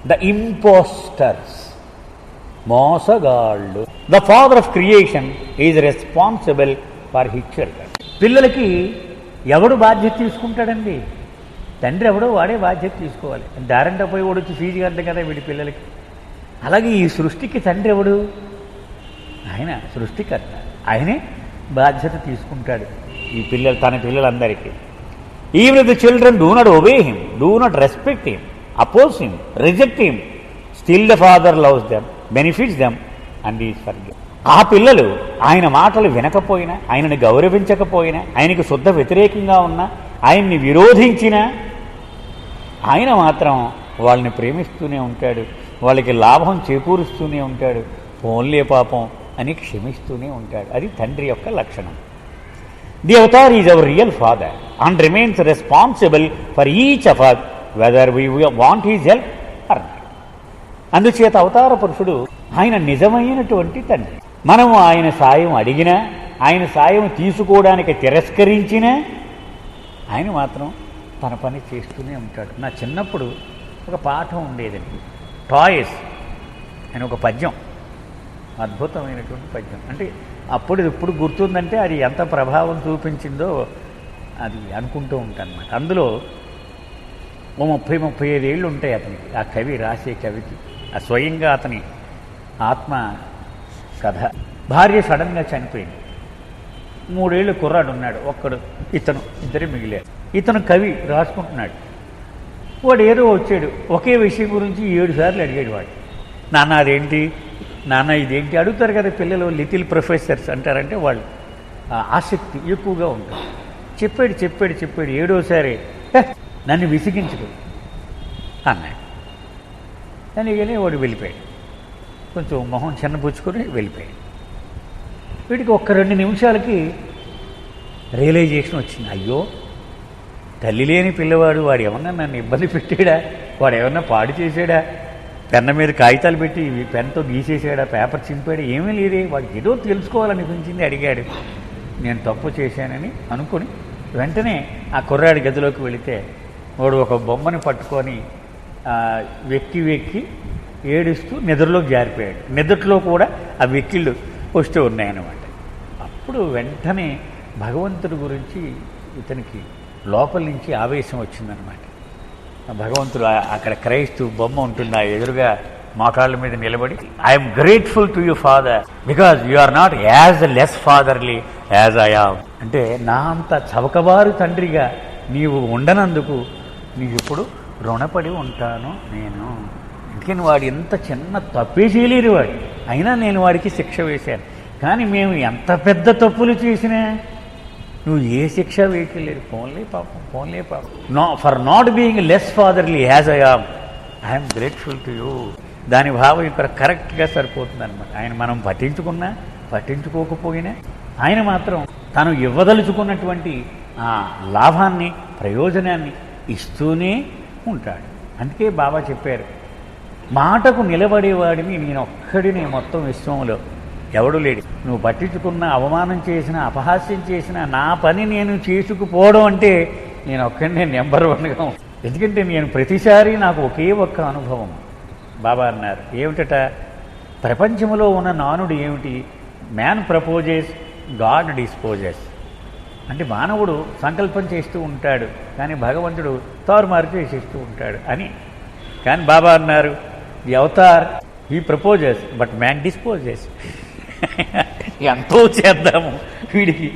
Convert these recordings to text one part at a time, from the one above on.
The impostors, మోసగాళ్ళు. The father of creation is responsible for his children. పిల్లలకి ఎవడు బాధ్యత తీసుకుంటాడండి? తండ్రి ఎవడో వాడే బాధ్యత తీసుకోవాలి. దారంట పోయి వాడు వచ్చి ఫీజు కట్టదు కదా వీడి పిల్లలకి. అలాగే ఈ సృష్టికి తండ్రి ఎవడు? ఆయన సృష్టికర్త. ఆయనే బాధ్యత తీసుకుంటాడు ఈ తన పిల్లలందరికీ. Even if the children do not obey him, do not respect him, oppose him, reject him, still the father loves them, benefits them and is forgive. ఆ పిల్లలు ఆయన మాటలు వినకపోయినా, ఆయనని గౌరవించకపోయినా, ఆయనకి శుద్ధ వ్యతిరేకంగా ఉన్నా, ఆయన్ని విరోధించినా ఆయన మాత్రం వాళ్ళని ప్రేమిస్తూనే ఉంటాడు, వాళ్ళకి లాభం చేకూరుస్తూనే ఉంటాడు. పోన్లే పాపం అని క్షమిస్తూనే ఉంటాడు. అది తండ్రి యొక్క లక్షణం. The avatar is our real father and remains responsible for each of us whether we want his help or not. అందుచేత అవతార పురుషుడు ఆయన నిజమైనటువంటి తండ్రి. మనము ఆయన సాయం అడిగినా, ఆయన సాయం తీసుకోవడానికి తిరస్కరించినా ఆయన మాత్రం తన పని చేస్తూనే ఉంటాడు. నా చిన్నప్పుడు ఒక పాఠం ఉండేదండి, టాయ్స్ అని ఒక పద్యం, అద్భుతమైనటువంటి పద్యం. అంటే ఇప్పుడు గుర్తుందంటే అది ఎంత ప్రభావం చూపించిందో అది అనుకుంటూ ఉంటాను అన్నమాట. అందులో ఓ 30-35 ఏళ్ళు ఉంటాయి అతనికి, ఆ కవి రాసే కవికి. ఆ స్వయంగా అతని ఆత్మ కథ. భార్య సడన్గా చనిపోయింది. 3 ఏళ్ళు కుర్రాడు ఉన్నాడు, ఒక్కడు ఇతను, ఇద్దరే మిగిలారు. ఇతను కవి రాసుకుంటున్నాడు. వాడు ఏదో వచ్చాడు, ఒకే విషయం గురించి 7 సార్లు అడిగాడు వాడు. నాన్న అదేంటి, నాన్న ఇదేంటి అడుగుతారు కదా పిల్లలు, లిటిల్ ప్రొఫెసర్స్ అంటారంటే వాళ్ళు ఆసక్తి ఎక్కువగా ఉంటుంది. చెప్పాడు 7వసారి నన్ను విసిగించడు అన్నాడు. అందుకని వాడు వెళ్ళిపోయాడు, కొంచెం మొహం చిన్నపుచ్చుకొని వెళ్ళిపోయాడు. వీడికి 1-2 నిమిషాలకి రియలైజేషన్ వచ్చింది. అయ్యో, తల్లి లేని పిల్లవాడు, వాడు ఏమన్నా నన్ను ఇబ్బంది పెట్టాడా, వాడు ఏమన్నా పాడు చేశాడా, పెన్న మీద కాగితాలు పెట్టి పెన్తో గీసేసాడా, పేపర్ చింపాడా, ఏమీ లేదే, వాడికి ఏదో తెలుసుకోవాలనిపించింది, అడిగాడు. నేను తప్పు చేశానని అనుకుని వెంటనే ఆ కుర్రాడి గదిలోకి వెళితే వాడు ఒక బొమ్మని పట్టుకొని వెక్కి ఏడుస్తూ నిద్రలోకి జారిపోయాడు. నిద్రలో కూడా ఆ వెక్కిళ్ళు వస్తూ ఉన్నాయన్నమాట. అప్పుడు వెంటనే భగవంతుడి గురించి ఇతనికి లోపల నుంచి ఆవేశం వచ్చిందనమాట. భగవంతుడు అక్కడ క్రైస్తు బొమ్మ ఉంటుంది, ఆ ఎదురుగా మోకాళ్ళ మీద నిలబడి, I'm grateful to you father because you are not as less fatherly as I am. అంటే నా అంత చవకబారు తండ్రిగా నీవు ఉండనందుకు నీకు ఇప్పుడు రుణపడి ఉంటాను నేను. అందుకని వాడు ఎంత చిన్న తప్పే చేయలేరు వాడు, అయినా నేను వాడికి శిక్ష వేశాను. కానీ మేము ఎంత పెద్ద తప్పులు చేసినా నువ్వు ఏ శిక్ష వేయట్లేదు. పోన్లే పాపం. For not being less fatherly as I am, I'm grateful to you. దాని భావం ఇక్కడ కరెక్ట్గా సరిపోతుంది అనమాట. ఆయన మనం పట్టించుకున్నా పట్టించుకోకపోయినా ఆయన మాత్రం తను ఇవ్వదలుచుకున్నటువంటి ఆ లాభాన్ని, ప్రయోజనాన్ని ఇస్తూనే ఉంటాడు. అందుకే బాబా చెప్పారు, మాటకు నిలబడేవాడిని నేను ఒక్కడిని మొత్తం విశ్వంలో ఎవడు లేడు. నువ్వు పట్టించుకున్న, అవమానం చేసిన, అపహాస్యం చేసిన నా పని నేను చేసుకుపోవడం అంటే నేను ఒక్కడినే నెంబర్ 1గా. ఎందుకంటే నేను ప్రతిసారి నాకు ఒకే ఒక్క అనుభవం. బాబా అన్నారు ఏమిటట, ప్రపంచంలో ఉన్న నానుడు ఏమిటి, మ్యాన్ ప్రపోజెస్, గాడ్ డిస్పోజెస్. అంటే మానవుడు సంకల్పం చేస్తూ ఉంటాడు, కానీ భగవంతుడు తారుమారు చేసేస్తూ ఉంటాడు అని. కానీ బాబా అన్నారు, the Avatar he proposes but man disposes. ఎంతో చేద్దాము వీడికి,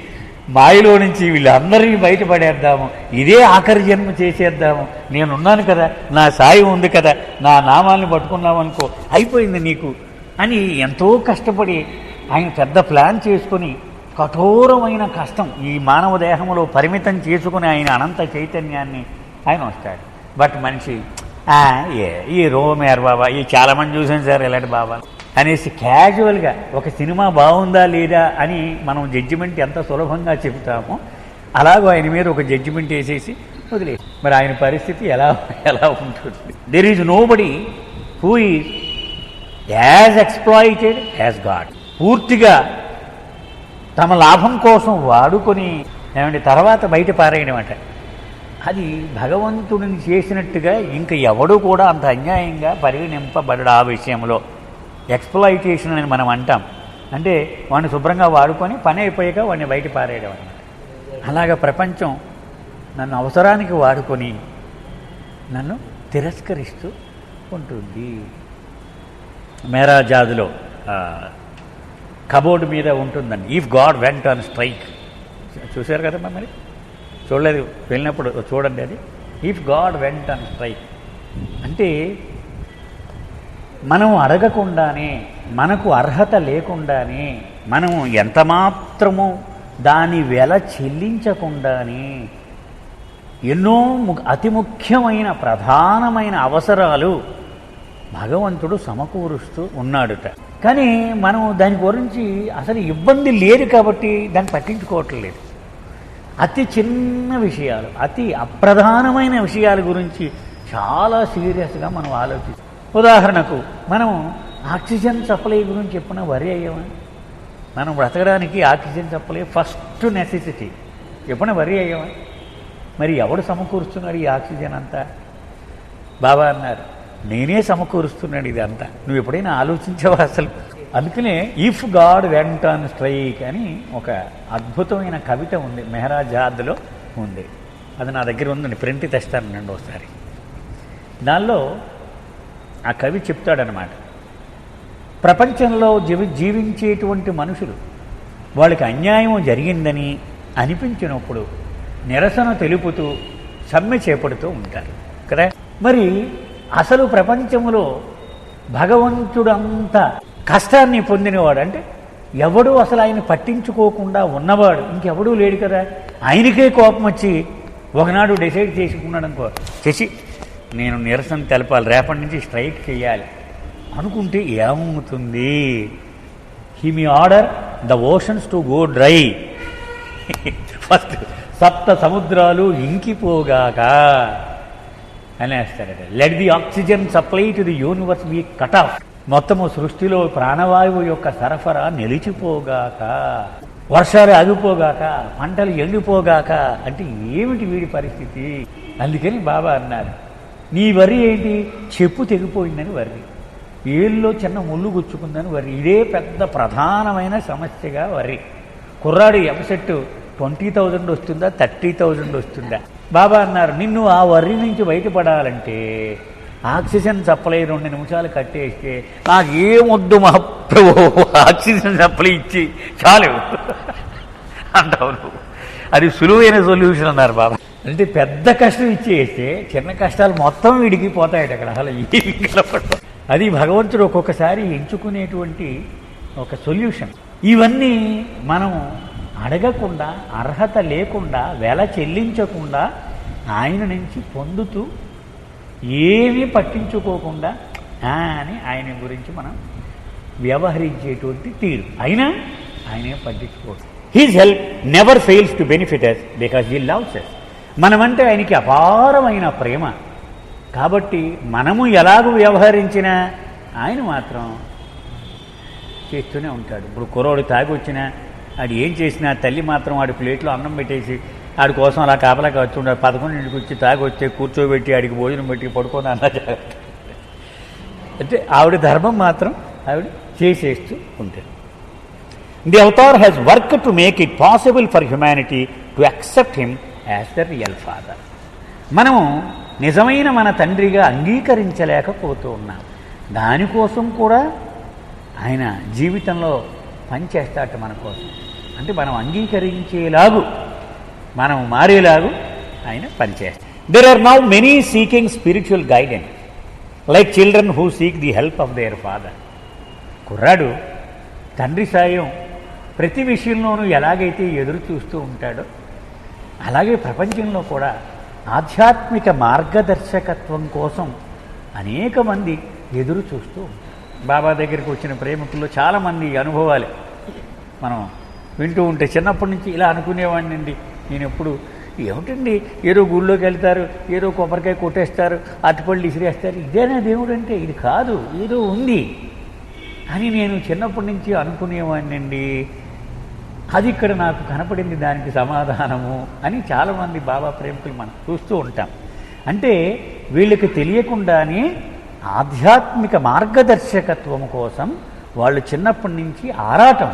మాయలో నుంచి వీళ్ళందరినీ బయటపడేద్దాము, ఇదే ఆఖరి జన్మ చేసేద్దాము, నేనున్నాను కదా, నా సాయం ఉంది కదా, నా నామాల్ని పట్టుకున్నామనుకో అయిపోయింది నీకు అని ఎంతో కష్టపడి ఆయన పెద్ద ప్లాన్ చేసుకొని కఠోరమైన కష్టం ఈ మానవ దేహంలో పరిమితం చేసుకుని ఆయన అనంత చైతన్యాన్ని ఆయన వస్తాడు. బట్ మనిషి ఈ రోమేర్ బాబా, ఈ చాలామంది చూసాను సార్ ఇలాంటి బాబా అనేసి క్యాజువల్గా ఒక సినిమా బాగుందా లేదా అని మనం జడ్జిమెంట్ ఎంత సులభంగా చెబుతామో అలాగో ఆయన మీద ఒక జడ్జిమెంట్ వేసేసి వదిలే. మరి ఆయన పరిస్థితి ఎలా ఉంటుంది? There is nobody who is as exploited as God. పూర్తిగా తమ లాభం కోసం వాడుకొని ఏమంటే తర్వాత బయట పారేయడం అంట. అది భగవంతుడిని చేసినట్టుగా ఇంక ఎవడు కూడా అంత అన్యాయంగా పరిగణింపబడడు. ఆ విషయంలో ఎక్స్ప్లాయిటేషన్ అని మనం అంటాం. అంటే వాడిని శుభ్రంగా వాడుకొని పని అయిపోయాక వాడిని బయట పారేయడం అన్నమాట. అలాగ ప్రపంచం నన్ను అవసరానికి వాడుకొని నన్ను తిరస్కరిస్తూ ఉంటుంది. మేరా జాదులో కబోర్డు మీద ఉంటుందండి, if God went on strike. చూశారు కదమ్మా, మరి చూడలేదు, వెళ్ళినప్పుడు చూడండి. అది if God went on strike అంటే మనం అడగకుండానే, మనకు అర్హత లేకుండానే, మనం ఎంత మాత్రము దాని వెల చెల్లించకుండానే ఎన్నో అతి ముఖ్యమైన ప్రధానమైన అవసరాలు భగవంతుడు సమకూరుస్తూ ఉన్నాడుట. కానీ మనం దాని గురించి అసలు ఇబ్బంది లేదు కాబట్టి దాన్ని పట్టించుకోవట్లేదు. అతి చిన్న విషయాలు, అతి అప్రధానమైన విషయాల గురించి చాలా సీరియస్గా మనం ఆలోచిస్తాం. ఉదాహరణకు మనం ఆక్సిజన్ సప్లై గురించి ఎప్పుడైనా వరి అయ్యామా? మనం బ్రతకడానికి ఆక్సిజన్ సప్లై ఫస్ట్ నెసెసిటీ. ఎప్పుడైనా వరి అయ్యామా? మరి ఎవడు సమకూరుస్తున్నాడు ఈ ఆక్సిజన్ అంతా? బాబా అన్నారు, నేనే సమకూరుస్తున్నాడు ఇదంతా. నువ్వు ఎప్పుడైనా ఆలోచించావా అసలు? అందుకనే if God went on strike అని ఒక అద్భుతమైన కవిత ఉంది, మెహరాజాద్లో ఉంది. అది నా దగ్గర ఉందండి, ప్రింట్ తెస్తానండి ఒకసారి. దానిలో ఆ కవి చెప్తాడనమాట, ప్రపంచంలో జీవించేటువంటి మనుషులు వాళ్ళకి అన్యాయం జరిగిందని అనిపించినప్పుడు నిరసన తెలుపుతూ సమ్మె చేపడుతూ ఉంటారు కదా. మరి అసలు ప్రపంచంలో భగవంతుడంత కష్టాన్ని పొందినవాడు అంటే ఎవడు అసలు ఆయన పట్టించుకోకుండా ఉన్నవాడు ఇంకెవడూ లేడు కదా. ఆయనకే కోపం వచ్చి ఒకనాడు డిసైడ్ చేసుకున్నాడు అనుకో, చేసి నేను నిరసన తెలపాలి, రేపటి నుంచి స్ట్రైక్ చేయాలి అనుకుంటే ఏమవుతుంది? He may order the oceans to go dry. First సప్త సముద్రాలు ఇంకిపోగాక అనేస్తారట. Let the oxygen supply to the universe be cut off. మొత్తము సృష్టిలో ప్రాణవాయువు యొక్క సరఫరా నిలిచిపోగాక, వర్షాలు ఆగిపోగాక, పంటలు ఎండిపోగాక అంటే ఏమిటి వీడి పరిస్థితి? అందుకని బాబా అన్నారు, నీ వరి ఏంటి? చెప్పు తెగిపోయిందని వర్రి, ఏళ్ళలో చిన్న ముళ్ళు గుచ్చుకుందని వర్రి. ఇదే పెద్ద ప్రధానమైన సమస్యగా వర్రి. కుర్రాడు ఎంసెట్ 20,000 వస్తుందా 30,000 వస్తుందా? బాబా అన్నారు, నిన్ను ఆ వర్రి నుంచి బయటపడాలంటే ఆక్సిజన్ సప్లై 2 నిమిషాలు కట్టేస్తే నాకేమొద్దు మహాప్రభు, ఆక్సిజన్ సప్లై ఇచ్చి చాలు అంటావు. అది సులువైన సొల్యూషన్ అన్నారు బాబా. అంటే పెద్ద కష్టం ఇచ్చేస్తే చిన్న కష్టాలు మొత్తం విడిగిపోతాయట అక్కడ. అసలు ఏమి కలపడం. అది భగవంతుడు ఒక్కొక్కసారి ఎంచుకునేటువంటి ఒక సొల్యూషన్. ఇవన్నీ మనం అడగకుండా, అర్హత లేకుండా, వెల చెల్లించకుండా ఆయన నుంచి పొందుతూ ఏమీ పట్టించుకోకుండా అని ఆయన గురించి మనం వ్యవహరించేటువంటి తీరు. అయినా ఆయనే పట్టించుకోడు. His help never fails to benefit us because he loves us. మనమంటే ఆయనకి అపారమైన ప్రేమ కాబట్టి మనము ఎలాగూ వ్యవహరించినా ఆయన మాత్రం చేస్తూనే ఉంటాడు. ఇప్పుడు కుర్రోడు తాగి వచ్చినా ఆడు ఏం చేసినా తల్లి మాత్రం వాడి ప్లేట్లో అన్నం పెట్టేసి ఆడి కోసం అలా కాపలాగా వచ్చి ఉండాలి. 11 వచ్చి తాగి వచ్చి కూర్చోబెట్టి ఆడికి భోజనం పెట్టి పడుకొని అన్న జాగ్రత్త. అంటే ఆవిడ ధర్మం మాత్రం ఆవిడ చేసేస్తూ ఉంటుంది. The Avatar has work to make it possible for humanity to accept him as the real father. మనము నిజమైన మన తండ్రిగా అంగీకరించలేకపోతూ ఉన్నాం. దానికోసం కూడా ఆయన జీవితంలో పనిచేస్తాట మన కోసం. అంటే మనం అంగీకరించేలాగు, మనం మారేలాగు ఆయన పనిచేస్తాడు. There are now many seeking spiritual guidance like children who seek the help of their father. కుర్రాడు తండ్రి సాయం ప్రతి విషయంలోనూ ఎలాగైతే ఎదురు చూస్తూ ఉంటాడో అలాగే ప్రపంచంలో కూడా ఆధ్యాత్మిక మార్గదర్శకత్వం కోసం అనేక మంది ఎదురు చూస్తూ ఉంటారు. బాబా దగ్గరికి వచ్చిన ప్రేమికుల్లో చాలామంది అనుభవాలు మనం వింటూ ఉంటే, చిన్నప్పటి నుంచి ఇలా అనుకునేవాడిని అండి నేను ఎప్పుడు, ఏమిటండి ఏదో గుళ్ళోకి వెళ్తారు, ఏదో కొబ్బరికాయ కొట్టేస్తారు, అరటిపళ్ళు ఇసిరేస్తారు, ఇదేనా దేవుడు అంటే? ఇది కాదు, ఏదో ఉంది అని నేను చిన్నప్పటి నుంచి అనుకునేవాడిని అండి. అది ఇక్కడ నాకు కనపడింది దానికి సమాధానము అని చాలామంది బాబా ప్రేమికులు మనం చూస్తూ ఉంటాం. అంటే వీళ్ళకి తెలియకుండానే ఆధ్యాత్మిక మార్గదర్శకత్వం కోసం వాళ్ళు చిన్నప్పటి నుంచి ఆరాటం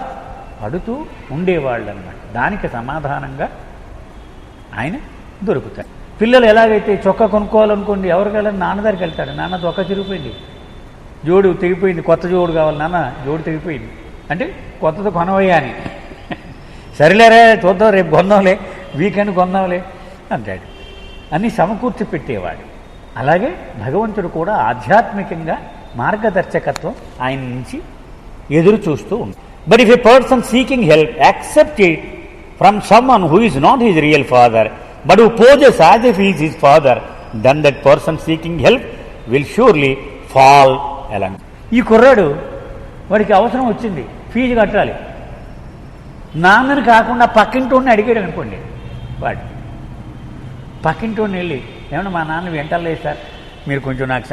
పడుతూ ఉండేవాళ్ళు అన్నమాట. దానికి సమాధానంగా ఆయన దొరుకుతారు. పిల్లలు ఎలాగైతే చొక్కా కొనుక్కోవాలనుకోండి, ఎవరికి వెళ్ళాలి, నాన్న దగ్గరికి వెళ్తాడు. నాన్న చొక్కా చిరిగిపోయింది, జోడు తెగిపోయింది, కొత్త జోడు కావాలి, నాన్న జోడు తెగిపోయింది అంటే కొత్తది కొనవయ్యా అని. సరేలేరే చూద్దాం, రేపు కొందాంలే, వీకెండ్ కొందాంలే అంటాడు. అన్నీ సమకూర్చి పెట్టేవాడు. అలాగే భగవంతుడు కూడా ఆధ్యాత్మికంగా మార్గదర్శకత్వం ఆయన నుంచి ఎదురు చూస్తూ ఉంటాడు. But if a person seeking help accept it from someone who is not his real father but who poses as if he is his father, then that person seeking help will surely fall along. ఈ కుర్రాడు వాడికి అవసరం వచ్చింది, fee కట్టాలి, నాన్నని కాకుండా పక్కింటోడిని అడిగాడు అనుకోండి. వాడు పక్కింటోడిని వెళ్ళి, ఏమన్నా మా నాన్న వెంటలేదు సార్, మీరు కొంచెం నాకు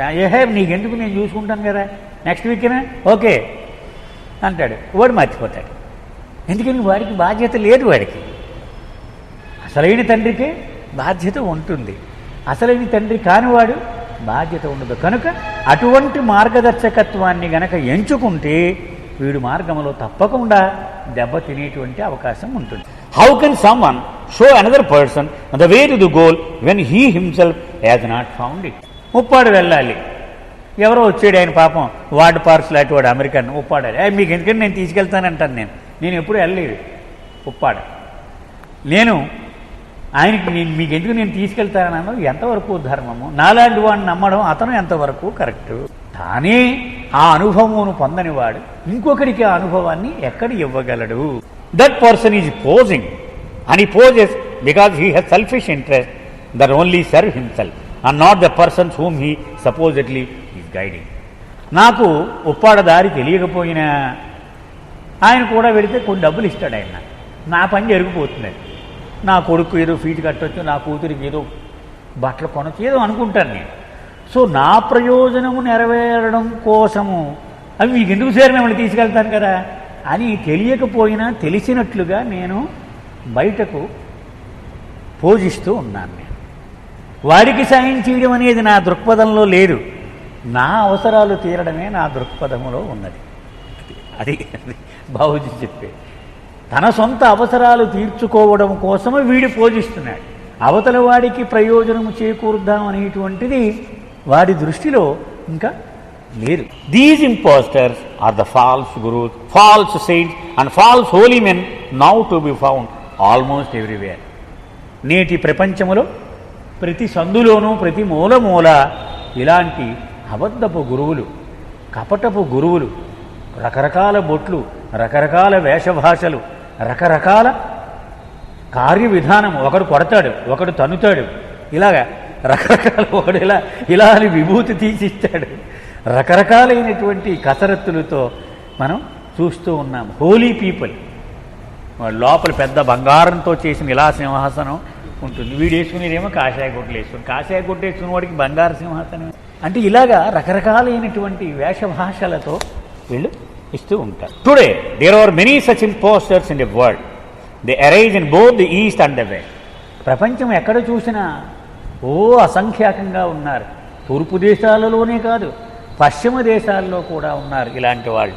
నీకెందుకు, నేను చూసుకుంటాను కదా, నెక్స్ట్ వీకేనా, ఓకే అంటాడు. వాడు మర్చిపోతాడు. ఎందుకని వాడికి బాధ్యత లేదు. వాడికి అసలైన తండ్రికి బాధ్యత ఉంటుంది, అసలైన తండ్రి కానివాడు బాధ్యత ఉండదు. కనుక అటువంటి మార్గదర్శకత్వాన్ని గనక ఎంచుకుంటే వీడు మార్గంలో తప్పకుండా దెబ్బ తినేటువంటి అవకాశం ఉంటుంది. How can someone show another person the way to the goal when he himself has not found it? ముప్పాడు వెళ్ళాలి, ఎవరో వచ్చాడు, ఆయన పాపం వార్డ్ పార్క్స్ లాంటి వాడు, అమెరికన్. ఉప్పాడాలి, మీకు ఎందుకంటే నేను తీసుకెళ్తానంటాను. నేను ఎప్పుడు వెళ్ళలేదు ఉప్పాడ. నేను ఆయనకి మీకు ఎందుకు నేను తీసుకెళ్తానన్నాను ఎంతవరకు ధర్మము, నాలాంటి వాడిని నమ్మడం అతను ఎంతవరకు కరెక్టు. తానే ఆ అనుభవమును పొందనివాడు ఇంకొకరికి ఆ అనుభవాన్ని ఎక్కడ ఇవ్వగలడు? That person is posing and he poses because he has selfish interest that only serve himself and not the persons whom he supposedly is guiding. నాకు ఉప్పాడ దారి తెలియకపోయినా ఆయన కూడా వెళితే కొన్ని డబ్బులు ఇస్తాడు. ఆయన నా పని జరిగిపోతుంది. నా కొడుకు ఏదో ఫీజు కట్టవచ్చు, నా కూతురికి ఏదో బట్టలు కొనవచ్చు, ఏదో అనుకుంటాను నేను. సో నా ప్రయోజనము నెరవేరడం కోసము అవి మీకు ఎందుకు సార్ మిమ్మల్ని తీసుకెళ్తాను కదా అని తెలియకపోయినా తెలిసినట్లుగా నేను బయటకు పోజిస్తూ ఉన్నాను. నేను వారికి సాయం చేయడం అనేది నా దృక్పథంలో లేదు. నా అవసరాలు తీరడమే నా దృక్పథంలో ఉన్నది. అది బాబూజీ చెప్పే, తన సొంత అవసరాలు తీర్చుకోవడం కోసమే వీడి పోజిస్తున్నాడు. అవతల వాడికి ప్రయోజనం చేకూరుద్దాం అనేటువంటిది వాడి దృష్టిలో ఇంకా లేదు. These impostors are the false gurus, false saints and false holy men now to be found almost everywhere. నేటి ప్రపంచంలో ప్రతి సందులోనూ ప్రతి మూల ఇలాంటి అబద్ధపు గురువులు, కపటపు గురువులు, రకరకాల బొట్లు, రకరకాల వేషభాషలు, రకరకాల కార్యవిధానం, ఒకడు కొడతాడు, ఒకడు తన్నుతాడు, ఇలాగా రకరకాల, ఒకడు ఇలా అని విభూతి తీసిస్తాడు, రకరకాలైనటువంటి కసరత్తులతో మనం చూస్తూ ఉన్నాం. హోలీ పీపుల్, లోపల పెద్ద బంగారంతో చేసిన ఇలా సింహాసనం ఉంటుంది, వీడు వేసుకునేదేమో కాషాయ గుడ్లు వేసుకుని, కాషాయ గుడ్లు వేసుకున్న వాడికి బంగారు సింహాసనం. అంటే ఇలాగా రకరకాలైనటువంటి వేషభాషలతో వీళ్ళు ఇస్తూ ఉంటారు. Today there are many such impostors in the world. They arise in both the east and the west. ప్రపంచం ఎక్కడ చూసినా అసంఖ్యాకంగా ఉన్నారు. తూర్పు దేశాలలోనే కాదు, పశ్చిమ దేశాల్లో కూడా ఉన్నారు ఇలాంటి వాళ్ళు.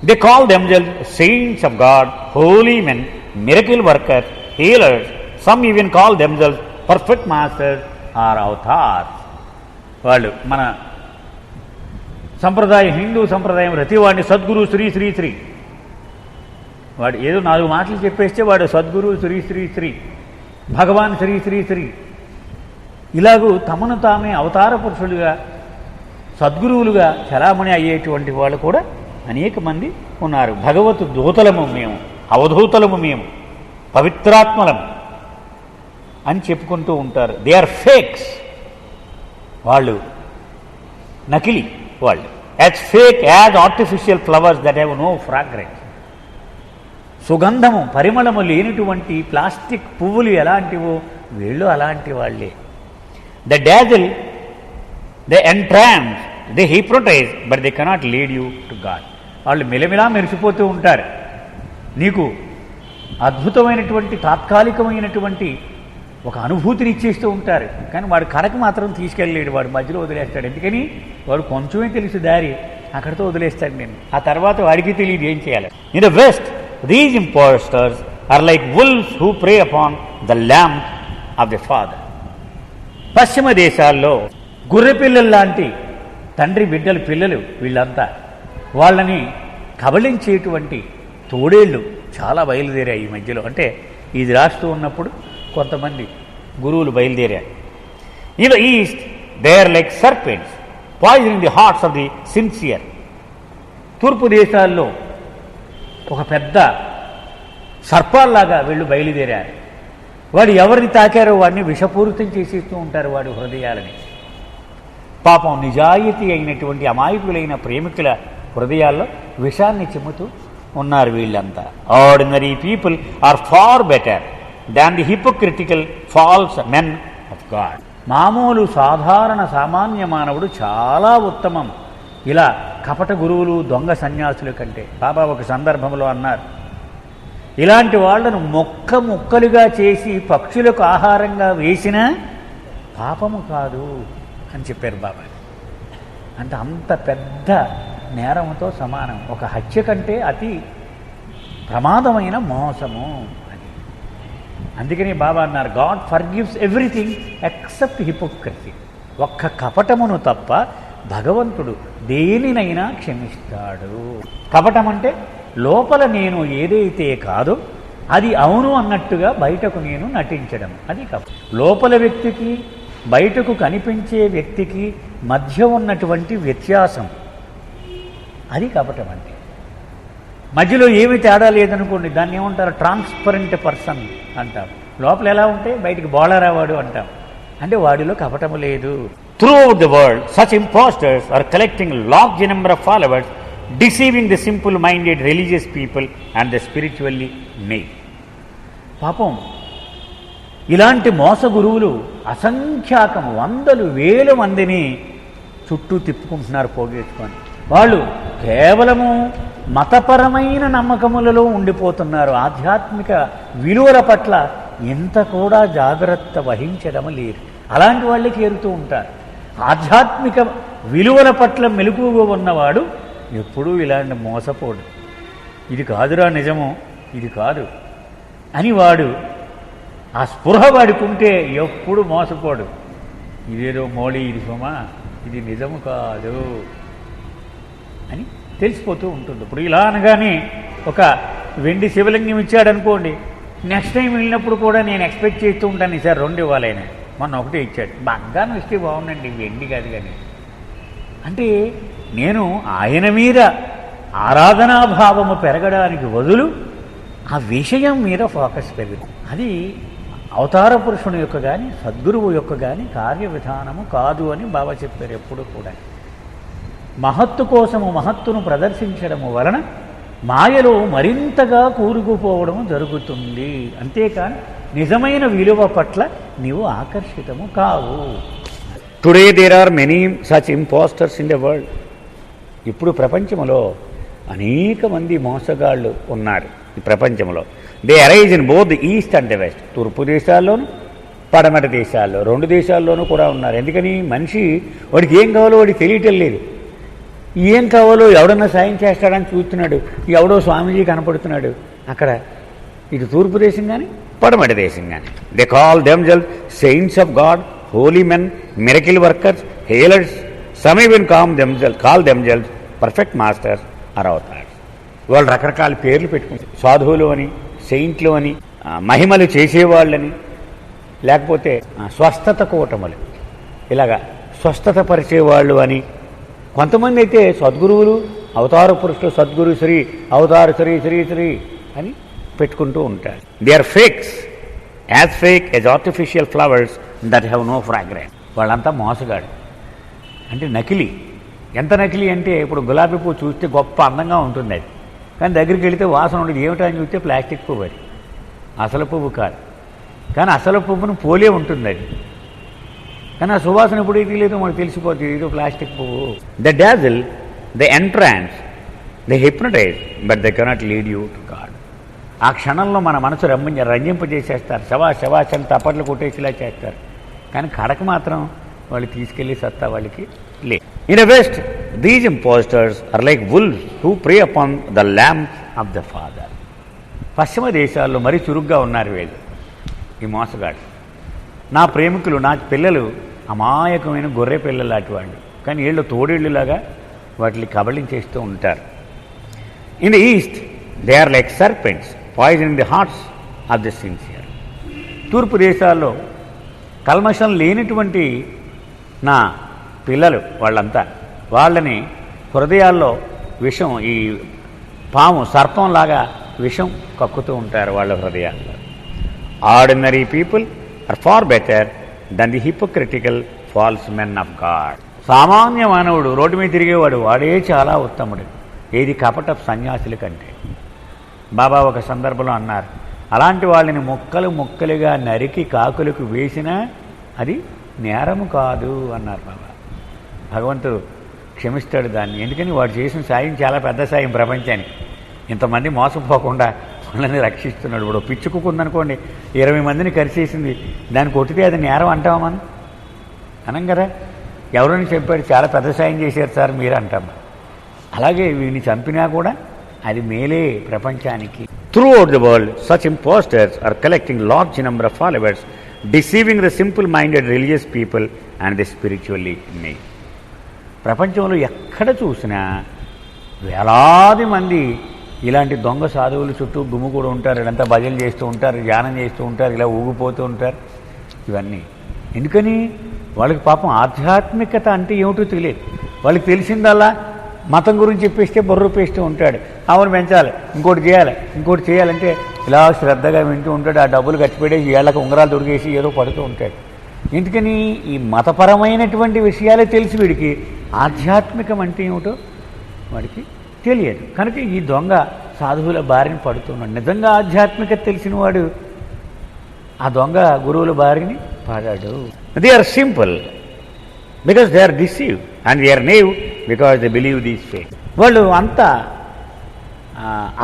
They call themselves saints of God, holy men, miracle workers, healers. Some even call themselves perfect masters or avatars. వాళ్ళు మన సంప్రదాయం, హిందూ సంప్రదాయం ప్రతివాడిని సద్గురు శ్రీ శ్రీ శ్రీ, వాడు ఏదో 4 మాటలు చెప్పేస్తే వాడు సద్గురు శ్రీ శ్రీ శ్రీ, భగవాన్ శ్రీ శ్రీ శ్రీ, ఇలాగూ తమను తామే అవతార పురుషులుగా, సద్గురువులుగా చలామణి అయ్యేటువంటి వాళ్ళు కూడా అనేక మంది ఉన్నారు. భగవత్ దూతలము మేము, అవధూతలము మేము, పవిత్రాత్మలము అని చెప్పుకుంటూ ఉంటారు. దే ఆర్ ఫేక్స్, వాళ్ళు నకిలీ వాళ్ళు. As fake as artificial flowers that have no fragrance. సుగంధము పరిమళము లేనటువంటి ప్లాస్టిక్ పువ్వులు ఎలాంటివో వీళ్ళు అలాంటి వాళ్ళే. They dazzle, they entrance, they hypnotize, but they cannot lead you to God. వాళ్ళు మిలమిలా మెరిసిపోతూ ఉంటారు, నీకు అద్భుతమైనటువంటి తాత్కాలికమైనటువంటి ఒక అనుభూతిని ఇచ్చేస్తూ ఉంటారు. కానీ వాడు కడకు మాత్రం తీసుకెళ్ళలేడు, వాడు మధ్యలో వదిలేస్తాడు. ఎందుకని వాడు కొంచెమే తెలుసు దారి, అక్కడితో వదిలేస్తాడు నేను. ఆ తర్వాత వాడికి తెలియదు ఏం చేయాలి. In the west these impostors are like wolves who prey upon the lamp of the father. పశ్చిమ దేశాల్లో గొర్రెపిల్లలు లాంటి తండ్రి బిడ్డల పిల్లలు వీళ్ళంతా, వాళ్ళని కబళించేటువంటి తోడేళ్ళు చాలా బయలుదేరాయి ఈ మధ్యలో. అంటే ఇది రాస్తూ ఉన్నప్పుడు కొంతమంది గురువులు బయలుదేరారు. In the east they are like serpents poisoning the hearts of the sincere. తూర్పు దేశాల్లో ఒక పెద్ద సర్పాల్లాగా వీళ్ళు బయలుదేరారు. వాడు ఎవరిని తాకారో వాడిని విషపూరితం చేసేస్తూ ఉంటారు వాడి హృదయాలని. పాపం నిజాయితీ అయినటువంటి అమాయకులైన ప్రేమికుల హృదయాల్లో విషాన్ని చిమ్ముతూ ఉన్నారు వీళ్ళంతా. Ordinary people are far better than the hypocritical false men of God. మామూలు సాధారణ సామాన్య మానవుడు చాలా ఉత్తమం ఇలా కపట గురువులు దొంగ సన్యాసుల కంటే. బాబా ఒక సందర్భంలో అన్నారు, ఇలాంటి వాళ్లను ముక్కలుగా చేసి పక్షులకు ఆహారంగా వేసినా పాపము కాదు అని చెప్పారు బాబా. అంటే అంత పెద్ద నేరంతో సమానం. ఒక హత్య కంటే అతి ప్రమాదమైన మోసము అని. అందుకని బాబా అన్నారు, God forgives everything except hypocrisy. ఒక్క కపటమును తప్ప భగవంతుడు దేనినైనా క్షమిస్తాడు. కపటం అంటే లోపల నేను ఏదైతే కాదో అది అవును అన్నట్టుగా బయటకు నేను నటించడం, అది కపటం. లోపల వ్యక్తికి బయటకు కనిపించే వ్యక్తికి మధ్య ఉన్నటువంటి వ్యత్యాసం, అది కపటం. అంటే మధ్యలో ఏమి తేడా లేదనుకోండి, దాన్ని ఏమంటారు, ట్రాన్స్పరెంట్ పర్సన్ అంటాం. లోపల ఎలా ఉంటే బయటికి బోళరావాడు అంటాం. అంటే వాడిలో కపటము లేదు. Throughout the world, such imposters are collecting large number of followers, deceiving the simple-minded religious people and the spiritually made. పాపం ఇలాంటి మోస గురువులు అసంఖ్యాకం వందలు వేల మందిని చుట్టూ తిప్పుకుంటున్నారు పోగేసుకొని. వాళ్ళు కేవలము మతపరమైన నమ్మకములలో ఉండిపోతున్నారు. ఆధ్యాత్మిక విలువల పట్ల ఎంత కూడా జాగ్రత్త వహించడం లేదు. అలాంటి వాళ్ళే చేరుతూ ఉంటారు. ఆధ్యాత్మిక విలువల పట్ల మెలకువగా ఉన్నవాడు ఎప్పుడూ ఇలాంటి మోసపోడు. ఇది కాదురా నిజము, ఇది కాదు అని వాడు ఆ స్పృహ వాడుకుంటే ఎప్పుడు మోసపోడు. ఇదేదో మోడీ, ఇది సుమా, ఇది నిజము కాదు అని తెలిసిపోతూ ఉంటుంది. ఇప్పుడు ఇలా అనగానే ఒక వెండి శివలింగం ఇచ్చాడనుకోండి, నెక్స్ట్ టైం వెళ్ళినప్పుడు కూడా నేను ఎక్స్పెక్ట్ చేస్తూ ఉంటాను, ఈసారి 2 ఇవ్వాలైనా. మొన్న ఒకటే ఇచ్చాడు, బంగారం ఇస్తే బాగుండండి, వెండి కాదు. కానీ అంటే నేను ఆయన మీద ఆరాధనాభావము పెరగడానికి బదులు ఆ విషయం మీద ఫోకస్ పెరుగుతుంది. అది అవతార పురుషుని యొక్క కానీ సద్గురువు యొక్క కానీ కార్యవిధానము కాదు అని బాబా చెప్పారు. ఎప్పుడు కూడా మహత్తు కోసము మహత్తును ప్రదర్శించడము వలన మాయలో మరింతగా కూరుకుపోవడం జరుగుతుంది. అంతేకాని నిజమైన విలువ పట్ల నీవు ఆకర్షితము కావు. Today there are many such impostors in the world. ఇప్పుడు ప్రపంచంలో అనేక మంది మోసగాళ్ళు ఉన్నారు ఈ ప్రపంచంలో. They arise in both the east and the west. తూర్పు దేశాల్లోనూ పడమటి దేశాల్లో 2 దేశాల్లోనూ కూడా ఉన్నారు. ఎందుకని మనిషి వాడికి ఏం కావాలో వాడికి తెలియటం లేదు. ఏం కావాలో ఎవడన్నా సాయం చేస్తాడని చూస్తున్నాడు, ఎవడో స్వామీజీ కనపడుతున్నాడు అక్కడ. ఇటు తూర్పు దేశం కానీ పడమటి దేశం కానీ. They call themselves saints of God, holy men, miracle workers, healers. Some even call themselves perfect masters or avatars. వాళ్ళు రకరకాల పేర్లు పెట్టుకుంటారు. సాధువులు అని, సెయింట్లు అని, మహిమలు చేసేవాళ్ళని, లేకపోతే స్వస్థత కూటములు, ఇలాగా స్వస్థత పరిచేవాళ్ళు అని. కొంతమంది అయితే సద్గురువులు, అవతార పురుషులు, సద్గురు శ్రీ, అవతార శ్రీ శ్రీ శ్రీ అని పెట్టుకుంటూ ఉంటారు. They are fakes, as fake as artificial flowers that have no fragrance. వాళ్ళంతా మోసగాడు, అంటే నకిలీ. ఎంత నకిలీ అంటే ఇప్పుడు గులాబీ పువ్వు చూస్తే గొప్ప అందంగా ఉంటుంది అది, కానీ దగ్గరికి వెళితే వాసన ఉండదు. ఏమిటో అని చూస్తే ప్లాస్టిక్ పువ్వు, అది అసలు పువ్వు కాదు. కానీ అసలు పువ్వును పోలే ఉంటుంది అది, కానీ ఆ సువాసన ఎప్పుడు ఇది లేదో మనకు తెలిసిపోతుంది, ఇది ప్లాస్టిక్ పువ్వు. The Dazzle, the entrance, the hypnotise, but they cannot lead you to God. ఆ క్షణంలో మన మనసు రంజింపజేసేస్తారు. శవాష్ శవాష్ అని తప్పట్లు కొట్టేసిలా చేస్తారు. కానీ కడక మాత్రం వాళ్ళు తీసుకెళ్లి సత్తా వాళ్ళకి లే. In a west these impostors are like wolves who prey upon the lamp of the father. పశ్చిమ దేశాల్లో మరీ చురుగ్గా ఉన్నారు వీళ్ళు, ఈ మోసగాడు. నా ప్రేమికులు, నా పిల్లలు అమాయకమైన గొర్రె పిల్లలు లాంటి వాళ్ళు, కానీ వీళ్ళు తోడేళ్ళులాగా వాటిని కబళించేస్తూ ఉంటారు. In the east they are like serpents poison in the hearts of the sincere. తూర్పు దేశాల్లో కల్మషం లేనటువంటి నా పిల్లలు వాళ్ళంతా, వాళ్ళని హృదయాల్లో విషం, ఈ పాము సర్పంలాగా విషం కక్కుతూ ఉంటారు వాళ్ళ హృదయాల్లో. Ordinary people are far better than the hypocritical false men of God. సామాన్య మానవుడు, రోడ్డు మీద తిరిగేవాడు, వాడే చాలా ఉత్తముడు ఏది కపట సన్యాసుల కంటే. బాబా ఒక సందర్భంలో అన్నారు, అలాంటి వాళ్ళని ముక్కలు ముక్కలుగా నరికి కాకులకు వేసినా అది నేరము కాదు అన్నారు బాబా. భగవంతుడు క్షమిస్తాడు దాన్ని. ఎందుకని వాడు చేసిన సాయం చాలా పెద్ద సాయం ప్రపంచానికి. ఇంతమంది మోసపోకుండా వాళ్ళని రక్షిస్తున్నాడు. ఇప్పుడు పిచ్చుకుందనుకోండి, 20 మందిని కరిచేసింది, దాన్ని కొట్టితే అది నేరం అంటామా మనం? అనం కదా. ఎవరిని చెప్పాడు, చాలా పెద్ద సాయం చేశారు సార్ మీరు అంటాం. అలాగే వీడిని చంపినా కూడా అది మేలే ప్రపంచానికి. Throughout the world such impostors are collecting large number of followers, deceiving the simple minded religious people and the spiritually need. ప్రపంచంలో ఎక్కడ చూసినా వేలాది మంది ఇలాంటి దొంగ సాధువులు చుట్టూ గుమ్ముకూడు ఉంటారు. ఇదంతా భజనలు చేస్తూ ఉంటారు, ధ్యానం చేస్తూ ఉంటారు, ఇలా ఊగిపోతూ ఉంటారు. ఇవన్నీ ఎందుకని? వాళ్ళకి పాపం ఆధ్యాత్మికత అంటే ఏమిటో తెలియదు. వాళ్ళకి తెలిసిందల్లా మతం గురించి చెప్పేస్తే బొర్రూపేస్తూ ఉంటాడు. ఆవును పెంచాలి, ఇంకోటి చేయాలి, ఇంకోటి చేయాలంటే ఇలా శ్రద్ధగా వింటూ ఉంటాడు. ఆ డబ్బులు ఖర్చు పెట్టేసి ఏళ్లకు ఉంగరాలు దొరికేసి ఏదో పడుతూ ఉంటాడు. ఎందుకని? ఈ మతపరమైనటువంటి విషయాలే తెలిసి వీడికి ఆధ్యాత్మికం అంటే ఏమిటో వాడికి తెలియదు. కనుక ఈ దొంగ సాధువుల బారిని పడుతున్నాడు. నిజంగా ఆధ్యాత్మికత తెలిసిన వాడు ఆ దొంగ గురువుల బారిని పడాడు. They are simple because they are deceive and they are naive because they believe these fake. వాళ్ళు అంతా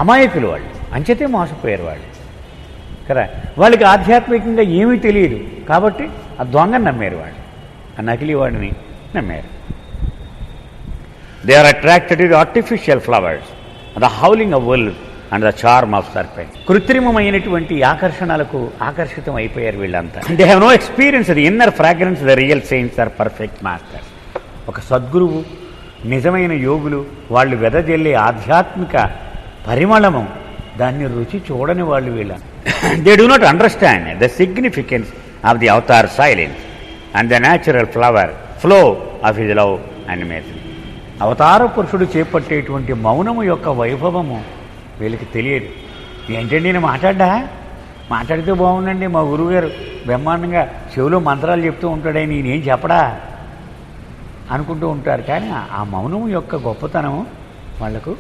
అమాయకులు, వాళ్ళు అంచేతే మోసపోయారు వాళ్ళు కదా. వాళ్ళకి ఆధ్యాత్మికంగా ఏమీ తెలియదు కాబట్టి ఆ దొంగని నమ్మారు వాళ్ళు, ఆ నకిలీ వాడిని నమ్మారు. They are attracted to the artificial flowers, the howling of wolves and the charm of serpent. కృత్రిమమైనటువంటి ఆకర్షణలకు ఆకర్షితం అయిపోయారు వీళ్ళంతా. They have no experience the inner fragrance the real saints are perfect masters. ఒక సద్గురువు, నిజమైన యోగులు వాళ్ళు వెదజల్లే ఆధ్యాత్మిక పరిమళము, దాన్ని రుచి చూడని వాళ్ళు వీళ్ళ. They do not understand the significance of the avatar silence and the natural flow of his love and mercy. అవతార పురుషుడు చేపట్టేటువంటి మౌనము యొక్క వైభవము వీళ్ళకి తెలియదు. ఏంటండి నేను మాట్లాడితే బాగుండండి, మా గురువుగారు బ్రహ్మాండంగా చెవిలో మంత్రాలు చెప్తూ ఉంటాడే, నేనేం చెప్పడా అనుకుంటూ ఉంటారు. కానీ ఆ మౌనము యొక్క గొప్పతనము వాళ్లకు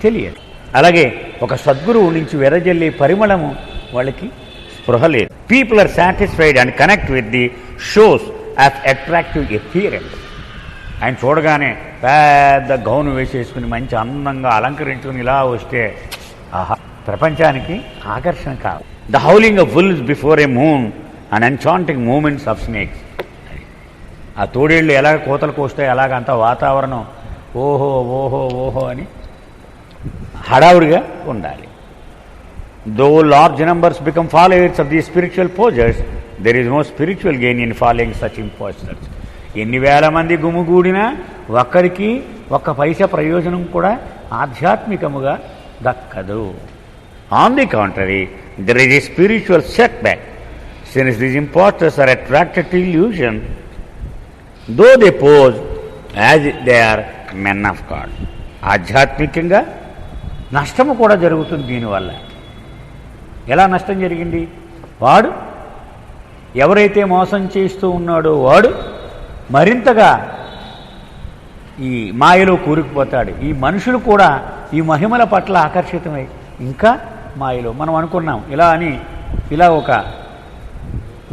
తెలియదు. అలాగే ఒక సద్గురువు నుంచి వెదజల్లే పరిమళము వాళ్ళకి స్పృహ లేదు. People are satisfied and connect with the shows of attractive appearance. ఆయన చూడగానే పెద్ద గౌను వేసేసుకుని మంచి అందంగా అలంకరించుకుని ఇలా వస్తే ఆహా, ప్రపంచానికి ఆకర్షణ కాదు. The howling of wolves before a moon and enchanting moments of snakes. ఆ తోడేళ్ళు ఎలాగ కోతలు కోస్తాయి అలాగంతా వాతావరణం ఓహో ఓహో ఓహో అని హడావుడిగా ఉండాలి. Though large numbers become followers of the spiritual posers, there is no spiritual gain in following such impostors. ఎన్ని వేల మంది గుమిగూడినా ఒక్కరికి ఒక్క పైసా ప్రయోజనం కూడా ఆధ్యాత్మికముగా దక్కదు. On the contrary there is a spiritual setback since these impostors are attracted to illusion though they pose as they are men of God. ఆధ్యాత్మికంగా నష్టము కూడా జరుగుతుంది దీనివల్ల. ఎలా నష్టం జరిగింది? వాడు ఎవరైతే మోసం చేస్తూ ఉన్నాడో వాడు మరింతగా ఈ మాయలో కూరుకుపోతాడు. ఈ మనుషులు కూడా ఈ మహిమల పట్ల ఆకర్షితమై ఇంకా మాయలో. మనం అనుకున్నాం ఇలా అని, ఇలా ఒక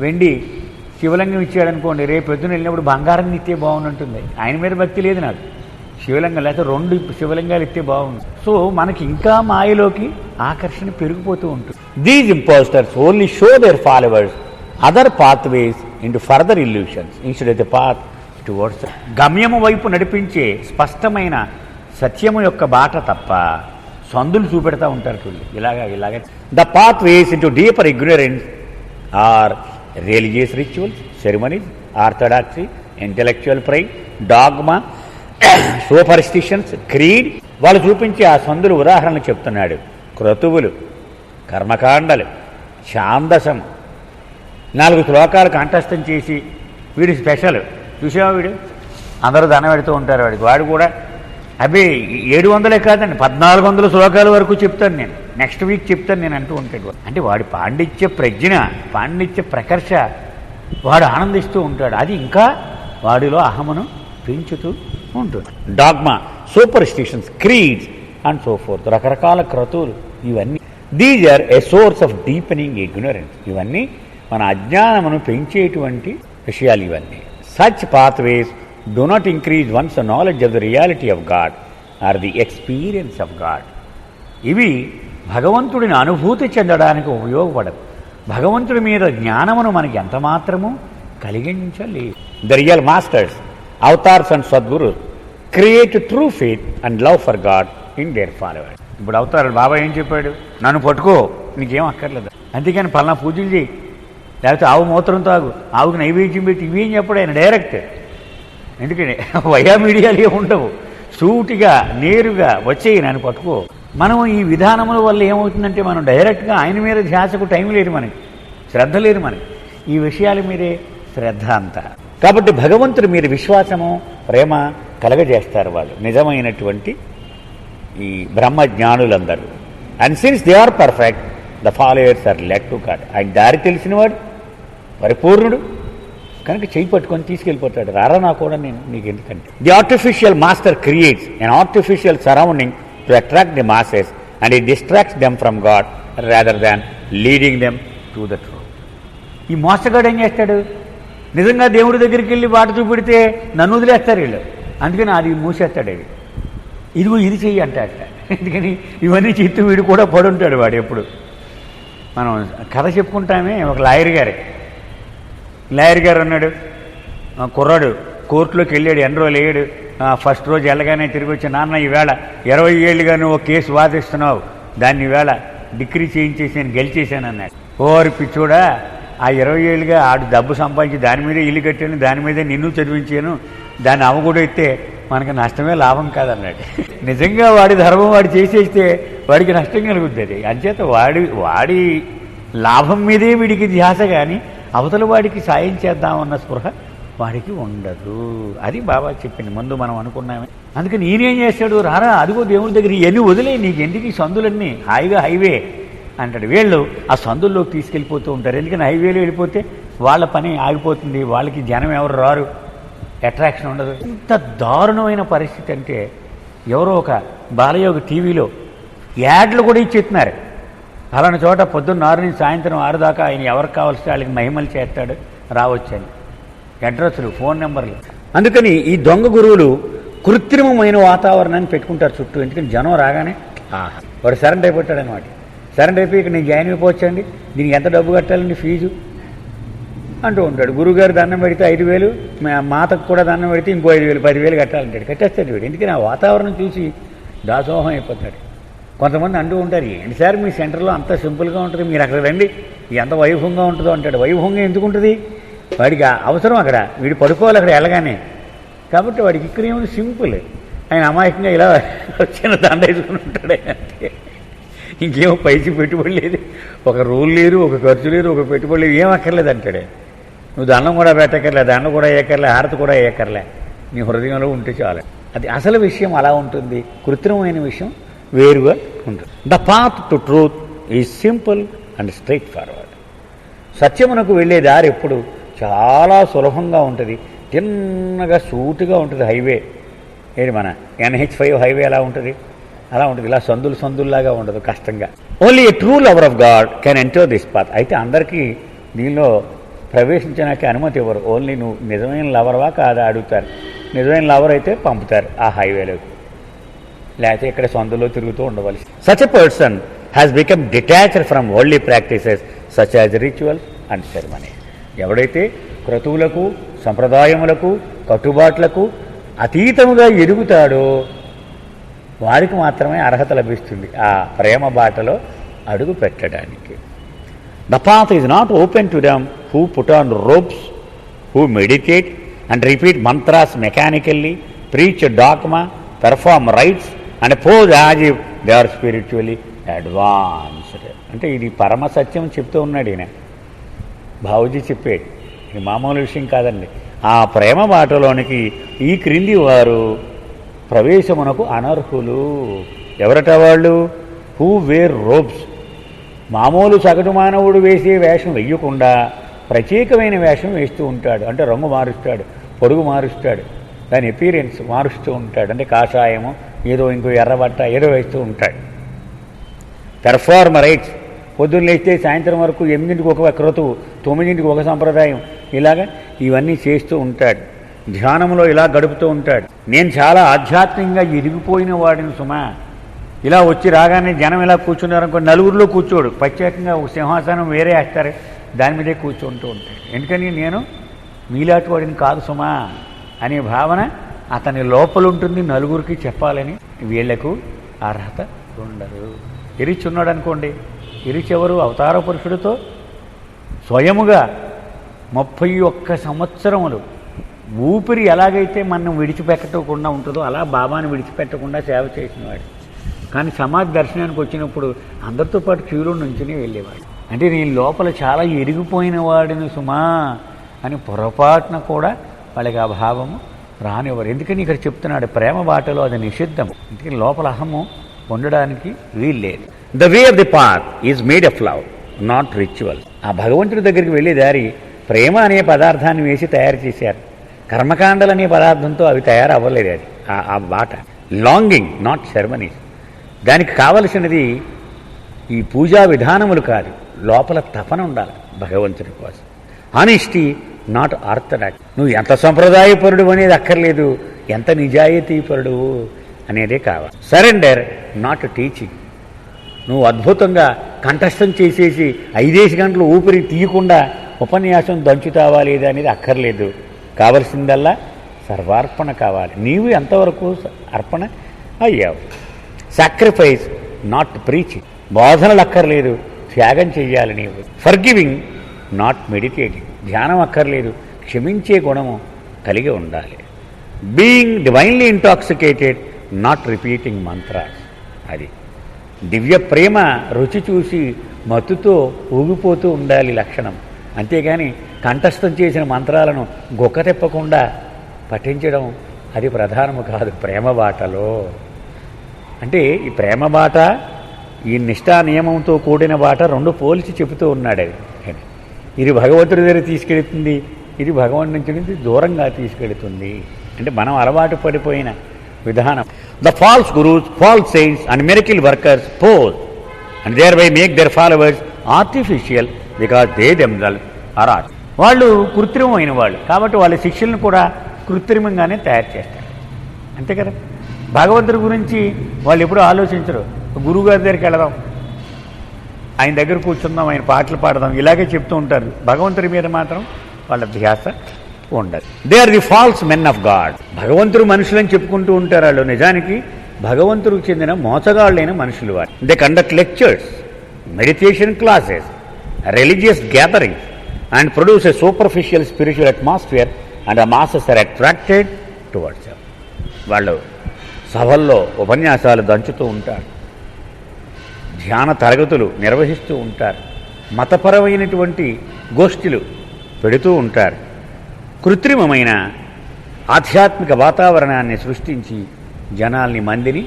వెండి శివలింగం ఇచ్చాడనుకోండి, రేపు పొద్దున వెళ్ళినప్పుడు బంగారం ఇస్తే బాగుంటుంది. ఆయన మీద భక్తి లేదు నాకు, శివలింగం లేకపోతే 2 శివలింగాలు ఎత్తే బాగుంది. సో మనకి ఇంకా మాయలోకి ఆకర్షణ పెరిగిపోతూ ఉంటుంది. These impostors only show their followers other pathways into further illusions instead of the path towards గమ్యము వైపు నడిపించే స్పష్టమైన సత్యము యొక్క బాట తప్ప సందులు చూపెడతా ఉంటారు చూడండి. ఇలాగ the pathways into deeper ignorance are religious rituals, ceremonies, orthodoxy, intellectual pride, dogma, superstitions, creed. వాళ్ళు చూపించే ఆ సందులు ఉదాహరణలు చెప్తున్నాడు. క్రతువులు, కర్మకాండలు, ఛాందసం, 4 శ్లోకాలు కంఠస్థం చేసి వీడి స్పెషల్ చూసావా, వీడు అందరూ దండం పెడుతూ ఉంటారు వాడు కూడా అబ్బే 700 కాదండి 1400 శ్లోకాల వరకు చెప్తాను నేను, నెక్స్ట్ వీక్ చెప్తాను నేను అంటూ ఉంటాడు. అంటే వాడి పాండిత్య ప్రజ్ఞ, పాండిత్య ప్రకర్ష వాడు ఆనందిస్తూ ఉంటాడు. అది ఇంకా వాడిలో అహమును పెంచుతూ ఉంటుంది. Dogma, superstitions, creeds and so forth, రకరకాల క్రతువులు, ఇవన్నీ these are a source of deepening ignorance. ఇవన్నీ మన అజ్ఞానమును పెంచేటువంటి విషయాలు ఇవన్నీ. Such pathways do not increase one's knowledge of the reality of God or the experience of God. ఇవి భగవంతుడిని అనుభూతి చెందడానికి ఉపయోగపడదు. భగవంతుడి మీద జ్ఞానమును మనకి ఎంత మాత్రము కలిగించలేదు. The real masters, avatars and sadgurus create true faith and love for God in their followers. ఇప్పుడు అవతారు బాబా ఏం చెప్పాడు, నన్ను పట్టుకో నీకేం అక్కర్లేదు, అంతేకాని పలానా పూజలు చేయి, లేకపోతే ఆవు మూత్రం తాగు, ఆవుకి నైవేద్యం పెట్టి, ఇవేం చెప్పాడు ఆయన డైరెక్ట్. ఎందుకని వయా మీడియాలు ఏమి ఉండవు, సూటిగా నేరుగా వచ్చేయి నన్ను పట్టుకో. మనం ఈ విధానముల వల్ల ఏమవుతుందంటే మనం డైరెక్ట్గా ఆయన మీద ధ్యాసకు టైం లేదు మనకి, శ్రద్ధ లేదు మనకి, ఈ విషయాల మీదే శ్రద్ధ అంతా. కాబట్టి భగవంతుడి మీద విశ్వాసము ప్రేమ కలగజేస్తారు వాళ్ళు నిజమైనటువంటి ఈ బ్రహ్మజ్ఞానులందరూ. And since they are perfect the followers are led to God. ఆయన దారి తెలిసినవాడు, పరిపూర్ణుడు కనుక చేయి పట్టుకొని తీసుకెళ్ళిపోతాడు. రారా నా కూడా నేను నీకు ఎందుకంటే. The artificial master creates an artificial surrounding to attract the masses and it distracts them from God rather than leading them to the truth. ఈ మోసగాడు ఏం చేస్తాడు, నిజంగా దేవుడి దగ్గరికి వెళ్ళి బాట చూపెడితే నన్ను వదిలేస్తారు వీళ్ళు, అందుకని అది మూసేస్తాడు. అవి ఇదిగో ఇది చెయ్యి అంటాడట. ఎందుకని ఇవన్నీ చెప్తూ వీడు కూడా పడుంటాడు వాడు. ఎప్పుడు మనం కథ చెప్పుకుంటామే, ఒక లాయర్ గారు అన్నాడు, కుర్రాడు కోర్టులోకి వెళ్ళాడు, ఎన్ని రోజులు వేయడు, ఫస్ట్ రోజు వెళ్ళగానే తిరిగి వచ్చి, నాన్న ఈవేళ 20 ఏళ్ళుగా నువ్వు కేసు వాదిస్తున్నావు, దాన్ని ఈవేళ డిగ్రీ చేయించేసి నేను గెలిచేశాను అన్నాడు. ఓరి పిచ్చోడా, ఆ 20 ఏళ్ళుగా ఆడు డబ్బు సంపాదించి దాని మీదే ఇల్లు కట్టాను, దాని మీదే నిన్ను చదివించాను, దాన్ని అవగొడితే మనకి నష్టమే లాభం కాదన్నాడు. నిజంగా వాడి ధర్మం వాడు చేసేస్తే వాడికి నష్టం కలుగుతుంది. అంచేత వాడి లాభం మీదే వీడికి ధ్యాస, కానీ అవతల వాడికి సాయం చేద్దామన్న స్పృహ వాడికి ఉండదు. అది బాబా చెప్పింది. ముందు మనం అనుకున్నామే. అందుకని ఈయనేం చేస్తాడు, రారా అదిగో దేవుడి దగ్గర ఇవన్నీ వదిలే, నీకు ఎందుకు ఈ సందులన్నీ, హాయిగా హైవే అంటాడు. వీళ్ళు ఆ సందుల్లోకి తీసుకెళ్ళిపోతూ ఉంటారు. ఎందుకని హైవేలో వెళ్ళిపోతే వాళ్ళ పని ఆగిపోతుంది, వాళ్ళకి జనం ఎవరు రారు, అట్రాక్షన్ ఉండదు. ఇంత దారుణమైన పరిస్థితి అంటే, ఎవరో ఒక బాలయోగ టీవీలో యాడ్లు కూడా ఇచ్చేస్తున్నారు. అలాంటి చోట పొద్దున్న 6 నుంచి సాయంత్రం 6 దాకా ఆయన ఎవరికి కావాల్సిన వాళ్ళకి మహిమలు చేస్తాడు, రావచ్చని అడ్రస్లు, ఫోన్ నెంబర్లు. అందుకని ఈ దొంగ గురువులు కృత్రిమమైన వాతావరణాన్ని పెట్టుకుంటారు చుట్టూ. ఎందుకని జనం రాగానే వాడు సరెండర్ అయిపోతాడు అనమాట. సరెండర్ అయిపోయి ఇక్కడ నేను జాయిన్ అయిపోవచ్చండి, దీనికి ఎంత డబ్బు కట్టాలండి ఫీజు అంటూ ఉంటాడు. గురువుగారు దండం పెడితే 5,000, మాతకు కూడా దండం పెడితే ఇంకో 5,000, 10,000 కట్టాలంటాడు. కట్టేస్తాడు వీడు. ఎందుకని ఆ వాతావరణం చూసి దాసోహం అయిపోతాడు. కొంతమంది అంటూ ఉంటారు, ఏంటి సార్ మీ సెంటర్లో అంత సింపుల్గా ఉంటుంది, మీరు అక్కడ రండి ఎంత వైభవంగా ఉంటుందో అంటాడు. వైభవంగా ఎందుకు ఉంటుంది, వాడికి అవసరం అక్కడ, వీడు పడుకోవాలి అక్కడ వెళ్ళగానే. కాబట్టి వాడికి ఇక్కడ ఏముంది, సింపుల్. ఆయన అమాయకంగా ఇలా చిన్న దండ వేసుకుని ఉంటాడు. అంటే ఇంకేమో పైకి పెట్టుబడి లేదు, ఒక రూల్ లేదు, ఒక ఖర్చు లేదు, ఒక పెట్టుబడి లేదు, ఏం అక్కర్లేదు అంటాడే. నువ్వు దండం కూడా పెట్టక్కర్లే, దండం కూడా వేయక్కర్లే, హారతి కూడా వేయక్కర్లే, నీ హృదయంలో ఉంటే చాలు. అది అసలు విషయం అలా ఉంటుంది, కృత్రిమమైన విషయం వేరుగా ఉంటుంది. The path to truth is simple and straightforward. సత్యమునకు వెళ్ళే దారి ఎప్పుడు చాలా సులభంగా ఉంటుంది, తిన్నగా సూటుగా ఉంటుంది. హైవే ఏది మన NH5 హైవే ఎలా ఉంటుంది, అలా ఉంటుంది. ఇలా సందుల్లాగా ఉండదు, కష్టంగా. Only A true lover of God can enter this path. అయితే అందరికీ దీనిలో ప్రవేశించడానికి అనుమతి ఇవ్వరు. ఓన్లీ నువ్వు నిజమైన లవర్వా కాదా అడుగుతారు. నిజమైన లవర్ అయితే పంపుతారు ఆ హైవేలోకి, లేకపోతే ఇక్కడ సొంతలో తిరుగుతూ ఉండవలసి. Such a person has become detached from worldly practices such as rituals and ceremony. ఎవడైతే క్రతువులకు, సంప్రదాయములకు, కట్టుబాట్లకు అతీతముగా ఎదుగుతాడో వారికి మాత్రమే అర్హత లభిస్తుంది ఆ ప్రేమ బాటలో అడుగు పెట్టడానికి. The path is not open to them who put on robes, who meditate and repeat mantras mechanically, preach a dogma, perform rites and pose as if they are spiritually advanced. అంటే ఇది పరమ సత్యం చెప్తూ ఉన్నాడు ఈయన, బాబూజీ చెప్పేది. ఇది మామూలు విషయం కాదండి. ఆ ప్రేమ బాటలోనికి ఈ క్రింది వారు ప్రవేశమునకు అనర్హులు. ఎవరట వాళ్ళు? హూ వేర్ రోబ్స్, మామూలు సగటు మానవుడు వేసే వేషం వెయ్యకుండా ప్రత్యేకమైన వేషం వేస్తూ ఉంటాడు. అంటే రంగు మారుస్తాడు, పొడుగు మారుస్తాడు, దాని అపీరెన్స్ మారుస్తూ ఉంటాడు. అంటే కాషాయము, ఏదో ఇంకో ఎర్రబట్ట ఏదో వేస్తూ ఉంటాడు. పెర్ఫార్మ్ రైట్స్, పొద్దున్న లేస్తే సాయంత్రం వరకు 8ంటికి ఒక క్రతువు, 9ంటికి ఒక సంప్రదాయం, ఇలాగ ఇవన్నీ చేస్తూ ఉంటాడు. ధ్యానంలో ఇలా గడుపుతూ ఉంటాడు. నేను చాలా ఆధ్యాత్మికంగా ఎదిగిపోయిన వాడిని సుమా. ఇలా వచ్చి రాగానే జనం ఇలా కూర్చున్నారనుకో, నలుగురిలో కూర్చోడు, ప్రత్యేకంగా ఒక సింహాసనం వేరే వేస్తారు, దాని మీదే కూర్చుంటూ ఉంటాడు. ఎందుకని నేను మీలాంటి వాడిని కాదు సుమా అనే భావన అతని లోపల ఉంటుంది. నలుగురికి చెప్పాలని వీళ్లకు అర్హత ఉండదు. ఎరిచి ఉన్నాడు అనుకోండి, ఎరిచి ఎవరు? అవతార పురుషుడితో స్వయముగా 31 సంవత్సరములు ఊపిరి ఎలాగైతే మనం విడిచిపెట్టకుండా ఉంటుందో అలా బాబాని విడిచిపెట్టకుండా సేవ చేసినవాడు. కానీ సమాధి దర్శనానికి వచ్చినప్పుడు అందరితో పాటు క్యూలో నుంచుని వెళ్ళేవాడు. అంటే నేను లోపల చాలా ఎరిగిపోయిన వాడిని సుమా అని పొరపాటున కూడా వాళ్ళకి ఆ భావము రానివ్వరు. ఎందుకని ఇక్కడ చెప్తున్నాడు, ప్రేమ బాటలో అది నిషిద్ధం. ఎందుకని లోపల అహము ఉండడానికి వీల్లేదు. The way of the path is made of love, not ritual. ఆ భగవంతుడి దగ్గరికి వెళ్ళే దారి ప్రేమ అనే పదార్థాన్ని వేసి తయారు చేశారు. కర్మకాండలు అనే పదార్థంతో అవి తయారు అవ్వలేదు. అది ఆ బాట లాంగింగ్, నాట్ సెరమనీస్. దానికి కావలసినది ఈ పూజా విధానములు కాదు, లోపల తపన ఉండాలి భగవంతుడి కోసం. Honesty, not orthodox. నువ్వు ఎంత సంప్రదాయపరుడు అనేది అక్కర్లేదు, ఎంత నిజాయితీపరుడు అనేదే కావాలి. Surrender, not teaching. నువ్వు అద్భుతంగా కంఠస్థం చేసేసి 5 గంటలు ఊపిరి తీయకుండా ఉపన్యాసం దంచుతావా లేదా అనేది అక్కర్లేదు. కావలసిందల్లా సర్వార్పణ కావాలి. నీవు ఎంతవరకు అర్పణ అయ్యావు. Sacrifice, not preaching. బోధనలు అక్కర్లేదు, త్యాగం చెయ్యాలి నీవు. Forgiving, not meditating. ధ్యానం అక్కర్లేదు, క్షమించే గుణము కలిగి ఉండాలి. Being divinely intoxicated, not repeating mantras. అది దివ్య ప్రేమ రుచి చూసి మత్తుతో ఊగిపోతూ ఉండాలి లక్షణం. అంతేగాని కంఠస్థం చేసిన మంత్రాలను గొక్క తెప్పకుండా పఠించడం అది ప్రధానము కాదు ప్రేమ బాటలో. అంటే ఈ ప్రేమ బాట, ఈ నిష్ఠా నియమంతో కూడిన బాట రెండు పోల్చి చెబుతూ ఉన్నాడు. అది ఇది భగవంతుడి దగ్గర తీసుకెళ్తుంది, ఇది భగవంతుడి నుంచి దూరంగా తీసుకెళ్తుంది. అంటే మనం అలవాటు పడిపోయిన విధానం. The false gurus, false saints and miracle workers pose and thereby make their followers artificial because they themselves are art. వాళ్ళు కృత్రిమమైన వాళ్ళు కాబట్టి వాళ్ళ శిష్యులను కూడా కృత్రిమంగానే తయారు చేస్తారు. అంతే కదా. భగవంతుడి గురించి వాళ్ళు ఎప్పుడూ ఆలోచించరు. గురువుగారి దగ్గరికి వెళదాం, ఆయన దగ్గర కూర్చుందాం, ఆయన పాటలు పాడదాం, ఇలాగే చెప్తూ ఉంటారు. భగవంతుడి మీద మాత్రం వాళ్ళ ధ్యాస ఉండదు. They are the false men of God. భగవంతుడు మనుషులని చెప్పుకుంటూ ఉంటారు వాళ్ళు, నిజానికి భగవంతుడికి చెందిన మోసగాళ్ళైన మనుషులు వారు. They conduct lectures, meditation classes, religious gatherings and produce a superficial spiritual atmosphere and the masses are attracted towards them. వాళ్ళు సభల్లో ఉపన్యాసాలు దంచుతూ ఉంటారు, ధ్యాన తరగతులు నిర్వహిస్తూ ఉంటారు, మతపరమైనటువంటి గోష్ఠులు పెడుతూ ఉంటారు. కృత్రిమమైన ఆధ్యాత్మిక వాతావరణాన్ని సృష్టించి జనాల్ని మందిని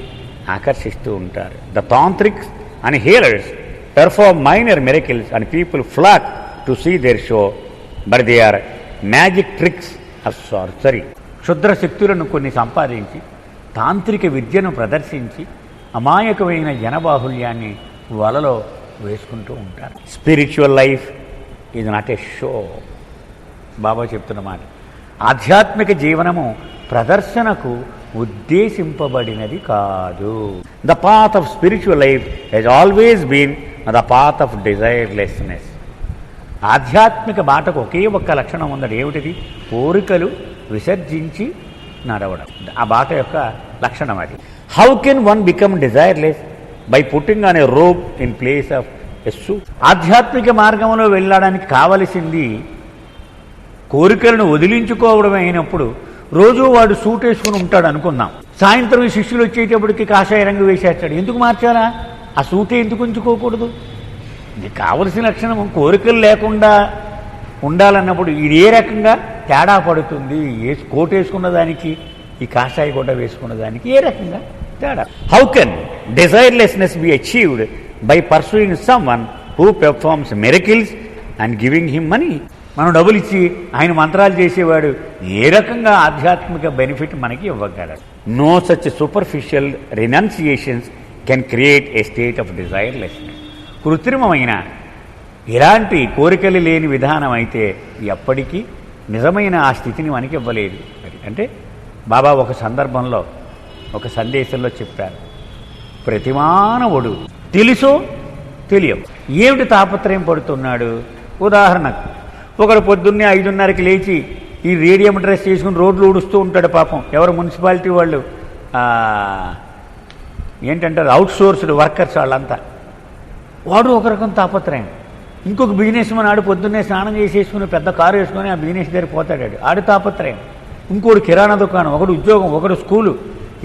ఆకర్షిస్తూ ఉంటారు. The tantrics and healers perform minor miracles and people flock to see their show, but they are magic tricks of sorcery. క్షుద్ర శక్తులను కొన్ని సంపాదించి తాంత్రిక విద్యను ప్రదర్శించి అమాయకమైన జనబాహుల్యాన్ని వలలో వేసుకుంటూ ఉంటారు. Spiritual life is not a show. Baba చెప్తున్న మాట, ఆధ్యాత్మిక జీవనము ప్రదర్శనకు ఉద్దేశింపబడినది కాదు. The path of spiritual life has always been the path of desirelessness. ఆధ్యాత్మిక బాటకు ఒకే ఒక్క లక్షణం ఉన్నది. ఏమిటిది? కోరికలు విసర్జించి నడవడం. ఆ బాట యొక్క లక్షణం అది. How can one become desireless? By putting on a robe in place of a suit. ఆధ్యాత్మిక మార్గంలో వెళ్ళడానికి కావలసింది కోరికలను వదిలించుకోవడం అయినప్పుడు రోజు వాడు సూట్ వేసుకుని ఉంటాడు అనుకుందాం. సాయంత్రం ఈ శిష్యులు వచ్చేటప్పటికి కాషాయ రంగు వేసేస్తాడు. ఎందుకు మార్చాలా? ఆ సూటే ఎందుకు ఉంచుకోకూడదు? ఇది కావలసిన లక్షణం కోరికలు లేకుండా ఉండాలన్నప్పుడు ఇది ఏ రకంగా తేడా పడుతుంది? కోట్ వేసుకున్న దానికి ఈ కాషాయ గుడ్డ వేసుకున్న దానికి ఏ రకంగా తేడా? How can desirelessness be achieved by pursuing some one who performs miracles and giving him money? మనం డబ్బులు ఇచ్చి ఆయన మంత్రాలు చేసేవాడు ఏ రకంగా ఆధ్యాత్మిక బెనిఫిట్ మనకి ఇవ్వగలడు? No such superficial renunciations can create a state of desirelessness. కృత్రిమమైన ఇలాంటి కోరికలు లేని విధానం అయితే ఎప్పటికీ నిజమైన ఆ స్థితిని మనకి ఇవ్వలేదు. అంటే బాబా ఒక సందర్భంలో ఒక సందేశంలో చెప్పారు, ప్రతి మానవుడు తెలుసో తెలియవు ఏమిటి తాపత్రయం పడుతున్నాడు. ఉదాహరణకు ఒకడు పొద్దున్నే 5:30కి లేచి ఈ రేడియం డ్రెస్ చేసుకుని రోడ్లు ఊడుస్తూ ఉంటాడు. పాపం ఎవరు మున్సిపాలిటీ వాళ్ళు ఏంటంటారు అవుట్సోర్స్డ్ వర్కర్స్ వాళ్ళంతా. వాడు ఒక రకం తాపత్రయం. ఇంకొక బిజినెస్ మన ఆడు పొద్దున్నే స్నానం చేసేసుకుని పెద్ద కారు వేసుకొని ఆ బిజినెస్ దగ్గర పోతాడు, ఆడు తాపత్రయం. ఇంకోటి కిరాణా దుకాణం, ఒకడు ఉద్యోగం, ఒకడు స్కూలు,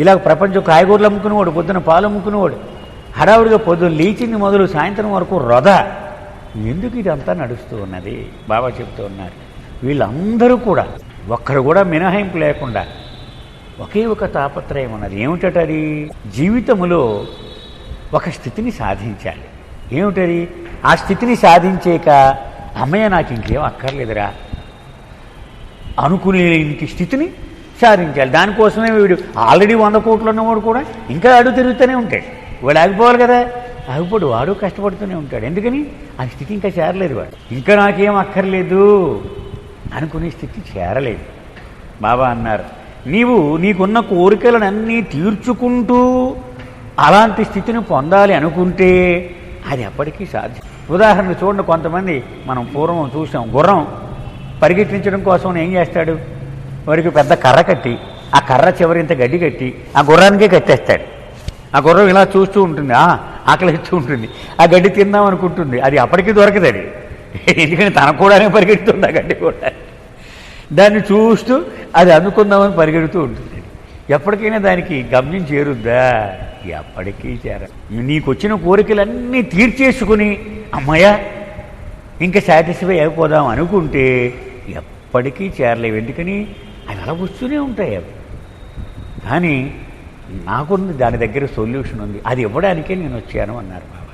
ఇలా ప్రపంచం కాయగూరలు అమ్ముకునేవాడు, పొద్దున పాలు అమ్ముకునేవాడు. హడావుడిగా పొద్దున్న లేచింది మొదలు సాయంత్రం వరకు వృధ. ఎందుకు ఇదంతా నడుస్తూ ఉన్నది? బాబా చెప్తూ ఉన్నారు, వీళ్ళందరూ కూడా ఒక్కరు కూడా మినహాయింపు లేకుండా ఒకే ఒక తాపత్రయం ఉన్నది. ఏమిటది? జీవితంలో ఒక స్థితిని సాధించాలి. ఏమిటది? ఆ స్థితిని సాధించాక అమ్మయ్య నాకు ఇంకేం అక్కర్లేదురా అనుకునే స్థితిని సాధించాలి. దానికోసమే వీడు ఆల్రెడీ 100 కోట్లు ఉన్నవాడు కూడా ఇంకా అడుగు తిరుగుతూనే ఉంటాడు. వాడు ఆగిపోవాలి కదా, ఆగిపోడు, వాడు కష్టపడుతూనే ఉంటాడు. ఎందుకని? ఆ స్థితి ఇంకా చేరలేదు. వాడు ఇంకా నాకేం అక్కర్లేదు అనుకునే స్థితి చేరలేదు. బాబా అన్నారు, నీకున్న కోరికలనన్నీ తీర్చుకుంటూ అలాంటి స్థితిని పొందాలి అనుకుంటే అది ఎప్పటికీ సాధ్యం. ఉదాహరణకు చూడండి, కొంతమంది మనం పూర్వం చూసాం, గుర్రం పరిగెట్టించడం కోసం ఏం చేస్తాడు? వాడికి పెద్ద కర్ర కట్టి ఆ కర్ర చివరి ఇంత గడ్డి కట్టి ఆ గుర్రానికే కట్టేస్తాడు. ఆ గుర్రం ఇలా చూస్తూ ఉంటుంది, ఆకలి ఇస్తూ ఉంటుంది, ఆ గడ్డి తిందాం అనుకుంటుంది, అది అప్పటికీ దొరకదు. అది ఎందుకంటే తనకు కూడానే పరిగెడుతుంది ఆ గడ్డి కూడా. దాన్ని చూస్తూ అది అందుకుందామని పరిగెడుతూ ఉంటుంది. ఎప్పటికైనా దానికి గమ్యం చేరుద్దా? ఎప్పటికీ చేర. నీకు వచ్చిన కోరికలన్నీ తీర్చేసుకుని అమ్మయ్య ఇంకా సాటిస్ఫై అయిపోదాం అనుకుంటే ఎప్పటికీ చేరలేవు. ఎందుకని? అవి అలా వస్తూనే ఉంటాయి. అవి కానీ నాకున్న దాని దగ్గర సొల్యూషన్ ఉంది, అది ఇవ్వడానికే నేను వచ్చాను అన్నారు బాబా.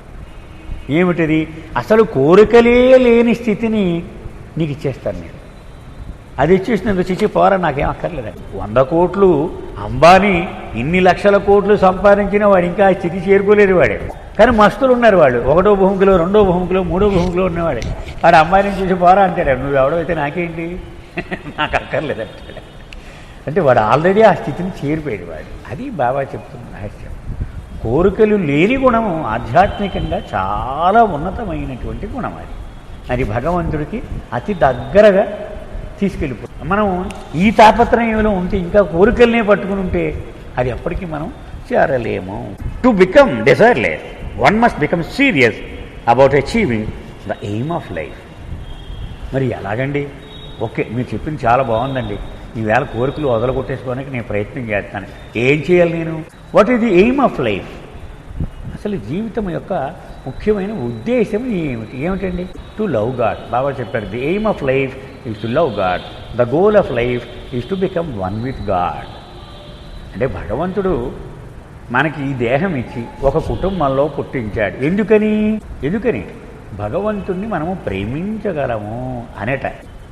ఏమిటది? అసలు కోరికలే లేని స్థితిని నీకు ఇచ్చేస్తాను నేను. అది ఇచ్చేసినందుకు చిచ్చి పోరా, నాకేం అక్కర్లేదండి. 100 కోట్లు అంబానీ ఇన్ని లక్షల కోట్లు సంపాదించిన వాడు ఇంకా ఆ స్థితి చేరుకోలేరు వాడే. కానీ మస్తులు ఉన్నారు వాళ్ళు, 1వ భూమికలో 2వ భూమికలో 3వ భూమికలో ఉన్నవాడే. వాడు అమ్మాయిని చూసి పోరా అంటాడు, నువ్వు ఎవడైతే నాకేంటి, నాకు అక్కర్లేదంటాడు. అంటే వాడు ఆల్రెడీ ఆ స్థితిని చేరిపోయాడు వాడు. అది బాబా చెప్తున్న రహస్యం. కోరికలు లేని గుణము ఆధ్యాత్మికంగా చాలా ఉన్నతమైనటువంటి గుణం. అది భగవంతుడికి అతి దగ్గరగా తీసుకెళ్ళిపోతుంది. మనం ఈ తాపత్రయంలో ఉంటే, ఇంకా కోరికలనే పట్టుకుని ఉంటే అది ఎప్పటికీ మనం చేరలేము. To become desireless one must become serious about achieving the aim of life. మరి ఎలాగండి? ఓకే, మీరు చెప్పింది చాలా బాగుందండి. ఈవేళ కోరికలు వదలగొట్టేసుకోవడానికి నేను ప్రయత్నం చేస్తాను. ఏం చేయాలి నేను? What is the aim of life? అసలు జీవితం యొక్క ముఖ్యమైన ఉద్దేశం ఏమిటండి? To love God. బాబా చెప్పారు, the aim of life is to love God, the goal of life is to become one with God. అంటే భగవంతుడు మనకి ఈ దేహం ఇచ్చి ఒక కుటుంబంలో పుట్టించాడు. ఎందుకని భగవంతుణ్ణి మనము ప్రేమించగలము అనేట.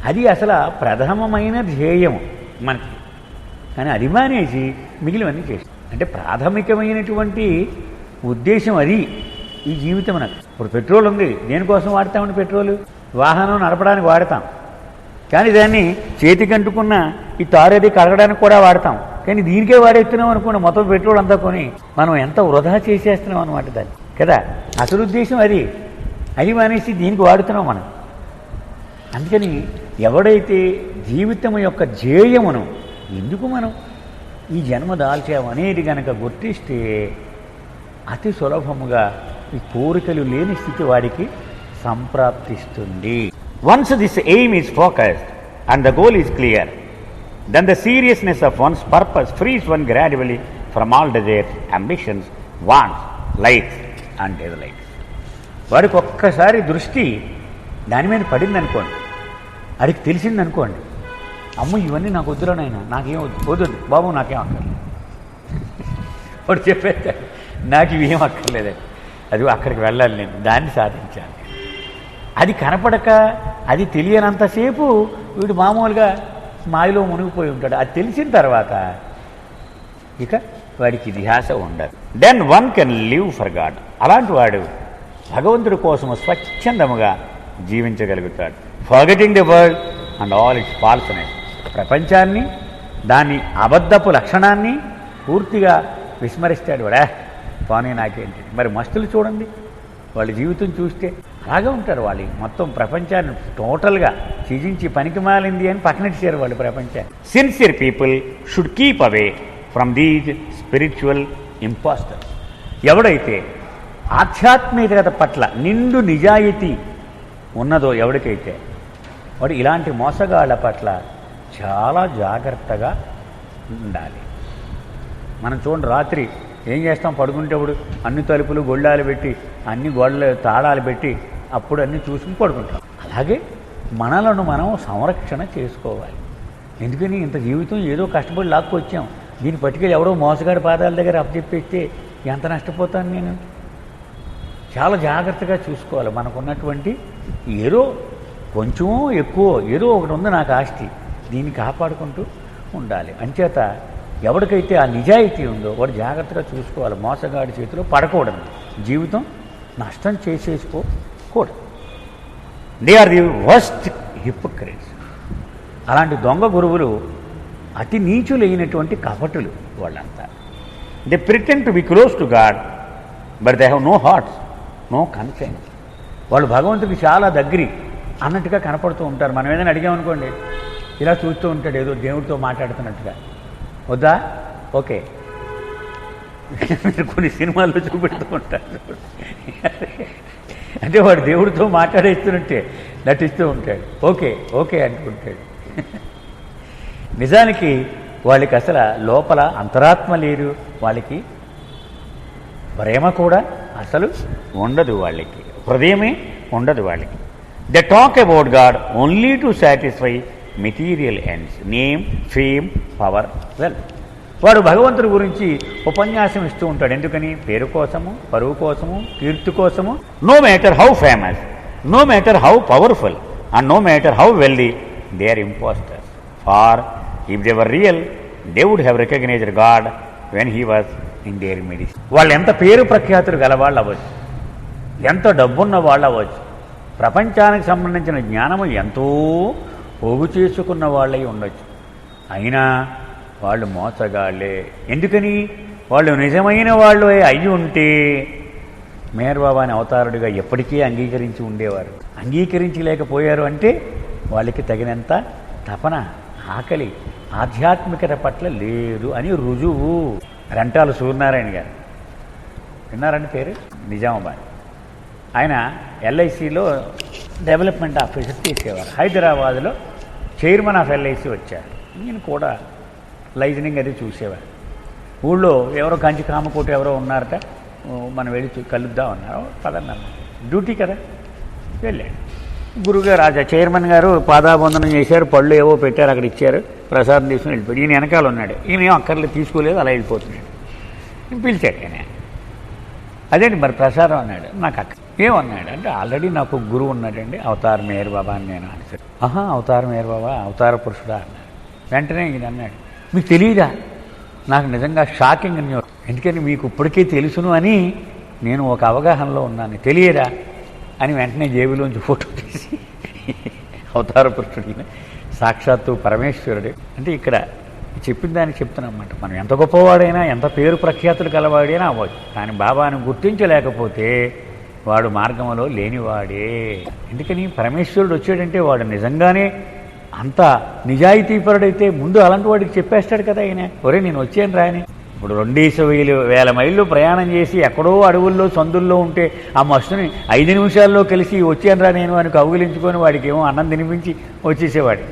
అది అసలు ప్రథమమైన ధ్యేయము మనకి. కానీ అది మానేసి మిగిలినవన్నీ చేసి, అంటే ప్రాథమికమైనటువంటి ఉద్దేశం అది ఈ జీవితం. నాకు ఇప్పుడు పెట్రోల్ ఉంది, దేనికోసం వాడతామండి? పెట్రోల్ వాహనం నడపడానికి వాడతాం. కానీ దాన్ని చేతికి అంటుకున్న ఈ తారేది కడగడానికి కూడా వాడతాం, కానీ దీనికే వాడేస్తున్నాం అనుకోండి, మొత్తం పెట్రోల్ అంతా కొని మనం ఎంత వృధా చేసేస్తున్నాం అనమాట దాన్ని కదా. అసలు ఉద్దేశం అది మానేసి దీనికి వాడుతున్నాం మనం. అందుకని ఎవడైతే జీవితం యొక్క ధ్యేయమును ఎందుకు మనం ఈ జన్మ దాల్చామనేది కనుక గుర్తిస్తే అతి సులభముగా ఈ కోరికలు లేని స్థితి వాడికి సంప్రాప్తిస్తుంది. Once this aim is focused and the goal is clear, then the seriousness of one's purpose frees one gradually from all desires, ambitions, wants, likes and dislikes. వాడికి ఒక్కసారి దృష్టి దాని మీద పడిందనుకోండి, వాడికి తెలిసిందనుకోండి, అమ్మ ఇవన్నీ నాకు వద్దులోనైనా, నాకేం వద్దు బాబు, నాకేం అక్కర్లేదు. వాడు చెప్పేస్తాడు నాకు ఇవేం అక్కర్లేదని. అది అక్కడికి వెళ్ళాలి, నేను దాన్ని సాధించాలి. అది కనపడక అది తెలియనంతసేపు వీడు మామూలుగా మాయలో మునిగిపోయి ఉంటాడు. అది తెలిసిన తర్వాత ఇక వాడికి ధ్యాస ఉండదు. Then one can live for God. అలాంటి వాడు భగవంతుడి కోసము స్వచ్ఛందముగా జీవించగలుగుతాడు. Forgetting the world and all its falseness. ప్రపంచాన్ని దాని అబద్ధపు లక్షణాన్ని పూర్తిగా విస్మరిస్తాడు. వాడా పోనీ నాకేంటి. మరి మస్తులు చూడండి, వాళ్ళ జీవితం చూస్తే అలాగే ఉంటారు. వాళ్ళు మొత్తం ప్రపంచాన్ని టోటల్గా సృజించి పనికి మాలింది అని పక్కనెట్టారు వాళ్ళు ప్రపంచాన్ని. Sincere people should keep away from these spiritual impostors. ఎవడైతే ఆధ్యాత్మికత పట్ల నిండు నిజాయితీ ఉన్నదో ఎవరికైతే, వాడు ఇలాంటి మోసగాళ్ల పట్ల చాలా జాగ్రత్తగా ఉండాలి. మనం చూడండి, రాత్రి ఏం చేస్తాం, పడుకుంటేప్పుడు అన్ని తలుపులు గొళ్ళాలు పెట్టి అన్ని గోడలు తాళాలు పెట్టి అప్పుడు అన్నీ చూసుకుని పడుకుంటాం. అలాగే మనలను మనం సంరక్షణ చేసుకోవాలి. ఎందుకని ఇంత జీవితం ఏదో కష్టపడి లాక్కొచ్చాం, దీన్ని పట్టుకెళ్ళి ఎవడో మోసగాడి పాదాల దగ్గర అప్పచెప్పేస్తే ఎంత నష్టపోతాను నేను. చాలా జాగ్రత్తగా చూసుకోవాలి. మనకున్నటువంటి ఏదో కొంచెమో ఎక్కువ ఏదో ఒకటి ఉంది నాకు ఆస్తి, దీన్ని కాపాడుకుంటూ ఉండాలి. అంచేత ఎవరికైతే ఆ నిజాయితీ ఉందో వాడు జాగ్రత్తగా చూసుకోవాలి. మోసగాడి చేతిలో పడకూడదు, జీవితం నష్టం చేసేసుకోకూడదు. They are the worst hypocrites. అలాంటి దొంగ గురువులు అతి నీచులైనటువంటి కపటులు వాళ్ళంతా. They pretend to be close to God but they have no hearts, no conscience. వాళ్ళు భగవంతుడికి చాలా దగ్గరి అన్నట్టుగా కనపడుతూ ఉంటారు. మనం ఏదైనా అడిగామనుకోండి, ఇలా చూస్తూ ఉంటాడు ఏదో దేవుడితో మాట్లాడుతున్నట్టుగా. వద్దా, ఓకే. మీరు కొన్ని సినిమాల్లో చూపెడుతూ ఉంటారు. అంటే వాడు దేవుడితో మాట్లాడేస్తున్నట్టే నటిస్తూ ఉంటాడు. ఓకే ఓకే అంటుంటాడు. నిజానికి వాళ్ళకి అసలు లోపల అంతరాత్మ లేదు, వాళ్ళకి ప్రేమ కూడా అసలు ఉండదు, వాళ్ళకి హృదయమే ఉండదు వాళ్ళకి. They talk about God only to satisfy material ends, name, fame, power, wealth. వాడు భగవంతుడి గురించి ఉపన్యాసం ఇస్తూ ఉంటాడు. ఎందుకని? పేరు కోసము, పరువు కోసము, కీర్తి కోసము. No matter how famous, no matter how powerful and no matter how wealthy, they are impostors. For if they were real they would have recognised God when he was in their middle. వాళ్ళు ఎంత పేరు ప్రఖ్యాతులు గలవాళ్ళు అవ్వచ్చు, ఎంత డబ్బున్న వాళ్ళు అవ్వచ్చు, ప్రపంచానికి సంబంధించిన జ్ఞానము ఎంతో పోగు చేసుకున్న వాళ్ళై ఉండొచ్చు, అయినా వాళ్ళు మోసగాళ్లే. ఎందుకని? వాళ్ళు నిజమైన వాళ్ళు అయి ఉంటే మేర్బాబాని అవతారుడిగా ఎప్పటికీ అంగీకరించి ఉండేవారు. అంగీకరించలేకపోయారు అంటే వాళ్ళకి తగినంత తపన, ఆకలి, ఆధ్యాత్మికత పట్ల లేదు అని రుజువు. రెంటాల సూర్యనారాయణ గారు విన్నారండి పేరు? నిజామాబాద్. ఆయన ఎల్ఐసిలో డెవలప్మెంట్ ఆఫీసర్ చేసేవారు. హైదరాబాద్లో చైర్మన్ ఆఫ్ ఎల్ఐసి వచ్చారు. ఈయన కూడా లైజనింగ్ అది చూసేవారు. ఊళ్ళో ఎవరో కంచి కామకోటి ఎవరో ఉన్నారట, మనం వెళ్ళి కలుద్దాం అన్నారు. పదన్నారు, డ్యూటీ కదా. వెళ్ళాడు. గురుగారు రాజా చైర్మన్ గారు పాదాబంధనం చేశారు, పళ్ళు ఏవో పెట్టారు, అక్కడ ఇచ్చారు, ప్రసాదం తీసుకుని వెళ్ళిపోయాడు. ఈయన వెనకాల ఉన్నాడు. ఈయన ఏం అక్కర్లేదు, తీసుకోలేదు, అలా వెళ్ళిపోతున్నాడు. పిలిచాడు ఆయన. అదేంటి మరి ప్రసాదం అన్నాడు. నాకు అక్క ఏమన్నాడు అంటే, ఆల్రెడీ నాకు గురువు ఉన్నాడండి, అవతార్ మేర్ బాబా అని నేను అనిసాడు. అవతార్ మేర్ బాబా, అవతార పురుషుడా అన్నాడు. వెంటనే ఈయన అన్నాడు, మీకు తెలియదా? నాకు నిజంగా షాకింగ్ న్యూస్. ఎందుకని మీకు ఇప్పటికే తెలుసును అని నేను ఒక అవగాహనలో ఉన్నాను, తెలియదా అని వెంటనే జేబులోంచి ఫోటో తీసి అవతార పురుషుడిని సాక్షాత్తు పరమేశ్వరుడే. అంటే ఇక్కడ చెప్పిన దానికి చెప్తున్నమాట, మనం ఎంత గొప్పవాడైనా ఎంత పేరు ప్రఖ్యాతులు కలవాడైనా అవ్వచ్చు, కానీ బాబాను గుర్తించలేకపోతే వాడు మార్గంలో లేనివాడే. ఎందుకని పరమేశ్వరుడు వచ్చాడంటే వాడు నిజంగానే అంత నిజాయితీపరుడైతే ముందు అలాంటి వాడికి చెప్పేస్తాడు కదా ఆయన, ఒరే నేను వచ్చాను రాని. ఇప్పుడు 2,000 మైళ్ళు ప్రయాణం చేసి ఎక్కడో అడవుల్లో సందుల్లో ఉంటే ఆ మస్తుని 5 నిమిషాల్లో కలిసి వచ్చాను రా నేను అని కౌగిలించుకొని వాడికి ఏమో అన్నం తినిపించి వచ్చేసేవాడు.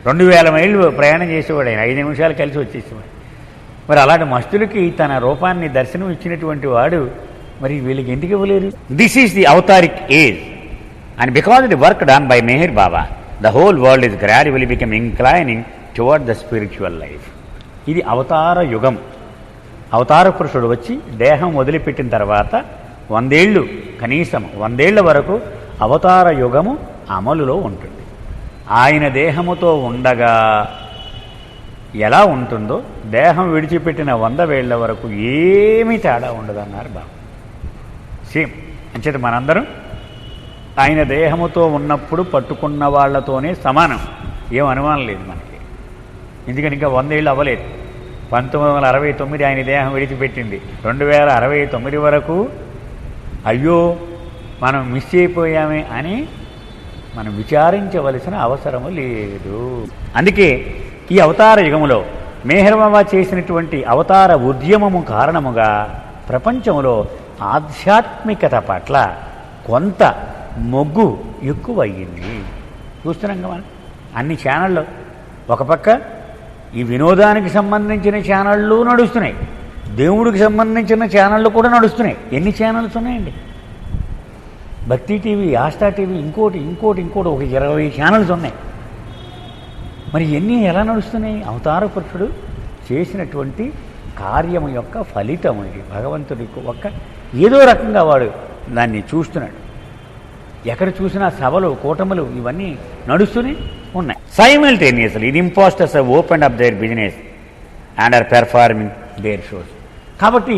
2,000 మైళ్ళు ప్రయాణం చేసేవాడు ఆయన, 5 నిమిషాలు కలిసి వచ్చేసేవాడు. మరి అలాంటి మస్తులకి తన రూపాన్ని దర్శనం ఇచ్చినటువంటి వాడు మరి వీళ్ళకి ఎందుకు ఇవ్వలేరు? This is the avataric age and because the work done by Meher Baba the whole world is gradually become inclining toward the spiritual life. ఇది అవతార యుగం. అవతార పురుషుడు వచ్చి దేహం వదిలిపెట్టిన తర్వాత 100 ఏళ్ళు, కనీసం 100 ఏళ్ల వరకు అవతార యుగము అమలులో ఉంటుంది. ఆయన దేహముతో ఉండగా ఎలా ఉంటుందో దేహం విడిచిపెట్టిన 100 ఏళ్ల వరకు ఏమీ తేడా ఉండదన్నారు బాబు. సేమ్ అంచేత మనందరం ఆయన దేహముతో ఉన్నప్పుడు పట్టుకున్న వాళ్లతోనే సమానం, ఏం అనుమానం లేదు మనకి. ఎందుకని ఇంకా 100 ఏళ్ళు అవ్వలేదు. 1969 ఆయన దేహం విడిచిపెట్టింది. 2069 వరకు అయ్యో మనం మిస్ అయిపోయామే అని మనం విచారించవలసిన అవసరము లేదు. అందుకే ఈ అవతార యుగములో మెహర్ బాబా చేసినటువంటి అవతార ఉద్యమము కారణముగా ప్రపంచంలో ఆధ్యాత్మికత పట్ల కొంత మొగ్గు ఎక్కువయ్యింది. చూస్తున్నాం కదా అన్ని ఛానళ్ళు, ఒక పక్క ఈ వినోదానికి సంబంధించిన ఛానళ్ళు నడుస్తున్నాయి, దేవుడికి సంబంధించిన ఛానళ్ళు కూడా నడుస్తున్నాయి. ఎన్ని ఛానల్స్ ఉన్నాయండి? భక్తి టీవీ, ఆస్థా టీవీ, ఇంకోటి ఒక 20 ఛానల్స్ ఉన్నాయి. మరి ఎన్ని ఎలా నడుస్తున్నాయి? అవతార పురుషుడు చేసినటువంటి కార్యము యొక్క ఫలితం ఇది. భగవంతుడికి ఒక్క ఏదో రకంగా వాడు దాన్ని చూస్తున్నాడు. ఎక్కడ చూసినా సభలు, కూటములు ఇవన్నీ నడుస్తూనే ఉన్నాయి. Simultaneously the impostors have opened up their business and are performing their shows. కాబట్టి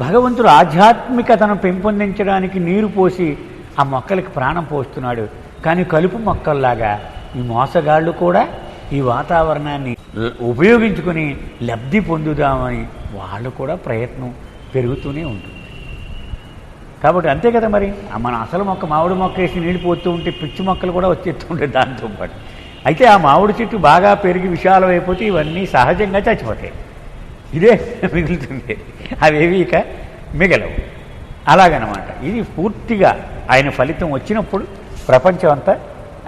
భగవంతుడు ఆధ్యాత్మికతను పెంపొందించడానికి నీరు పోసి ఆ మొక్కలకి ప్రాణం పోస్తున్నాడు. కానీ కలుపు మొక్కల్లాగా ఈ మోసగాళ్ళు కూడా ఈ వాతావరణాన్ని ఉపయోగించుకొని లబ్ధి పొందుదామని వాళ్ళు కూడా ప్రయత్నం పెరుగుతూనే ఉంటుంది. కాబట్టి అంతే కదా మరి. మన అసలు మొక్క మామిడి మొక్క వేసి నీళ్ళు పోతూ ఉంటే పిచ్చి మొక్కలు కూడా వచ్చేస్తుంటాయి దాంతో పాటు. అయితే ఆ మామిడి చెట్టు బాగా పెరిగి విశాలం అయిపోతే ఇవన్నీ సహజంగా చచ్చిపోతాయి, ఇదే మిగులుతుంది, అవేవి ఇక మిగలవు. అలాగనమాట. ఇది పూర్తిగా ఆయన ఫలితం వచ్చినప్పుడు ప్రపంచం అంతా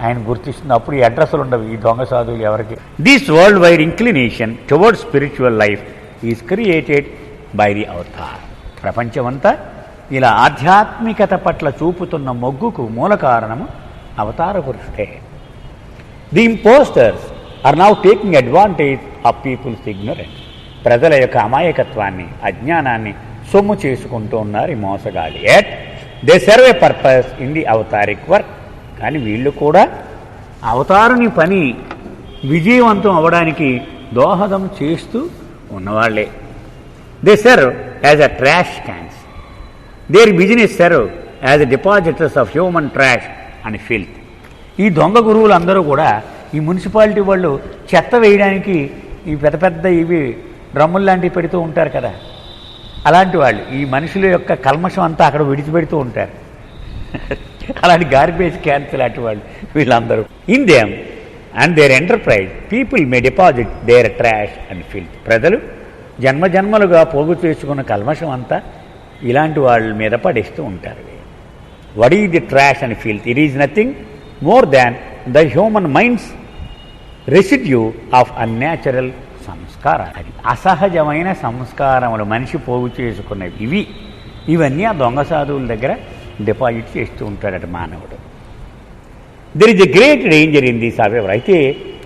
ఆయన గుర్తిస్తుంది. అప్పుడు ఈ అడ్రస్లు ఉండవు ఈ దొంగ సాధువులు ఎవరికి. This world wide inclination toward spiritual life is created by the avatar. ప్రపంచమంతా ఇలా ఆధ్యాత్మికత పట్ల చూపుతున్న మొగ్గుకు మూల కారణము అవతార పురుషుడే. The impostors are now taking advantage of people's ignorance. ప్రజల యొక్క అమాయకత్వాన్ని, అజ్ఞానాన్ని సొమ్ము చేసుకుంటూ ఉన్నారు ఈ మోసగాళ్ళు. Yet they serve a purpose in the avataric work. కానీ వీళ్ళు కూడా అవతారుని పని విజయవంతం అవ్వడానికి దోహదం చేస్తూ ఉన్నవాళ్లే. They serve as a trash cans. Their business serve as a depositors of human trash and filth. ఈ దొంగ గురువులందరూ కూడా ఈ మున్సిపాలిటీ వాళ్ళు చెత్త వేయడానికి ఈ పెద్ద పెద్ద ఇవి డ్రమ్ములు లాంటివి పెడుతూ ఉంటారు కదా, అలాంటి వాళ్ళు ఈ మనుషుల యొక్క కల్మషం అంతా అక్కడ విడిచిపెడుతూ ఉంటారు. అలాంటి గార్బేజ్ క్యాన్స్ లాంటి వాళ్ళు వీళ్ళందరూ. In them and their enterprise people may deposit their trash and filth. ప్రజలు జన్మజన్మలుగా పోగు చేసుకున్న కల్మషం అంతా ఇలాంటి వాళ్ళ మీద పడేస్తూ ఉంటారు. What is the trash and filth? It is nothing more than the human minds residue of unnatural సంస్కారం. అది అసహజమైన సంస్కారములు మనిషి పోగు చేసుకున్నవి. ఇవన్నీ ఆ దొంగ సాధువుల దగ్గర డిపాజిట్ చేస్తూ ఉంటాడట మానవుడు. There is a great danger in this however. అయితే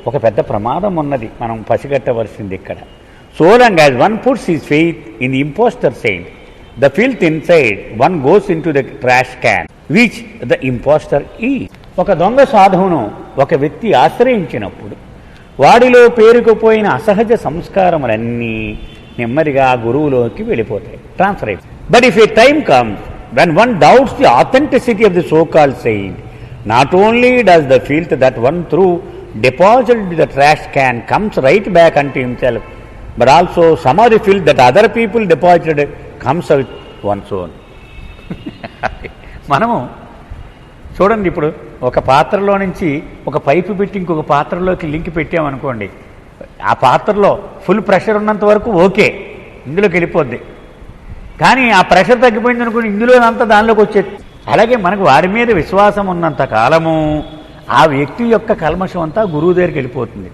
ఒక పెద్ద ప్రమాదం ఉన్నది, మనం పసిగట్టవలసింది ఇక్కడ. So long as one puts his faith in the impostor Saint, the filth inside one goes in to the trash can which the impostor ఈ. ఒక దొంగ సాధువును ఒక వ్యక్తి ఆశ్రయించినప్పుడు వాడిలో పేరుకుపోయిన అసహజ సంస్కారములన్నీ నెమ్మదిగా గురువులోకి వెళ్ళిపోతాయి, ట్రాన్స్ఫర్ అయిపోతాయి. But if A time comes when one doubts the authenticity of the so-called saint, not only does the filth that one threw deposited into the trash can comes right back unto himself, but also samadhi filled that other people deposited comes out one's own. మనము చూడండి, ఇప్పుడు ఒక పాత్రలో నుంచి ఒక pipe పెట్టి ఇంకొక పాత్రలోకి link పెట్టామనుకోండి, ఆ పాత్రలో ఫుల్ ప్రెషర్ ఉన్నంత వరకు ఓకే, ఇందులోకి వెళ్ళిపోద్ది. కానీ ఆ ప్రెషర్ తగ్గిపోయింది అనుకోండి, ఇందులోనంతా దానిలోకి వచ్చేది. అలాగే మనకు వారి మీద విశ్వాసం ఉన్నంత కాలము ఆ వ్యక్తి యొక్క కల్మషం అంతా గురువు దగ్గరికి వెళ్ళిపోతుంది.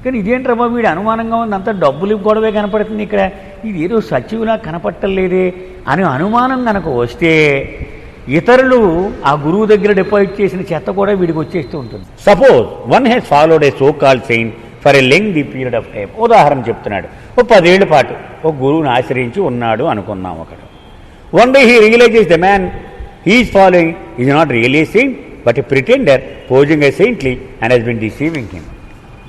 కానీ ఇదేంట్రమ్మా వీడు అనుమానంగా ఉంది, అంతా డబ్బులు గొడవే కనపడుతుంది, ఇక్కడ ఇది ఏదో సచివులా కనపట్టలేదే అని అనుమానం కనుక వస్తే ఇతరులు ఆ గురువు దగ్గర డిపాజిట్ చేసిన చెత్త కూడా వీడికి వచ్చేస్తూ ఉంటుంది. Suppose one has followed A so called Saint for a lengthy period of time. ఉదాహరణ చెప్తున్నాడు, ఓ 10 ఏళ్ల పాటు ఒక గురువుని ఆశ్రయించి ఉన్నాడు అనుకున్నాం. ఒకడు one day he realizes the man he is following is not really saint but a pretender posing a saintly and he's been deceiving him.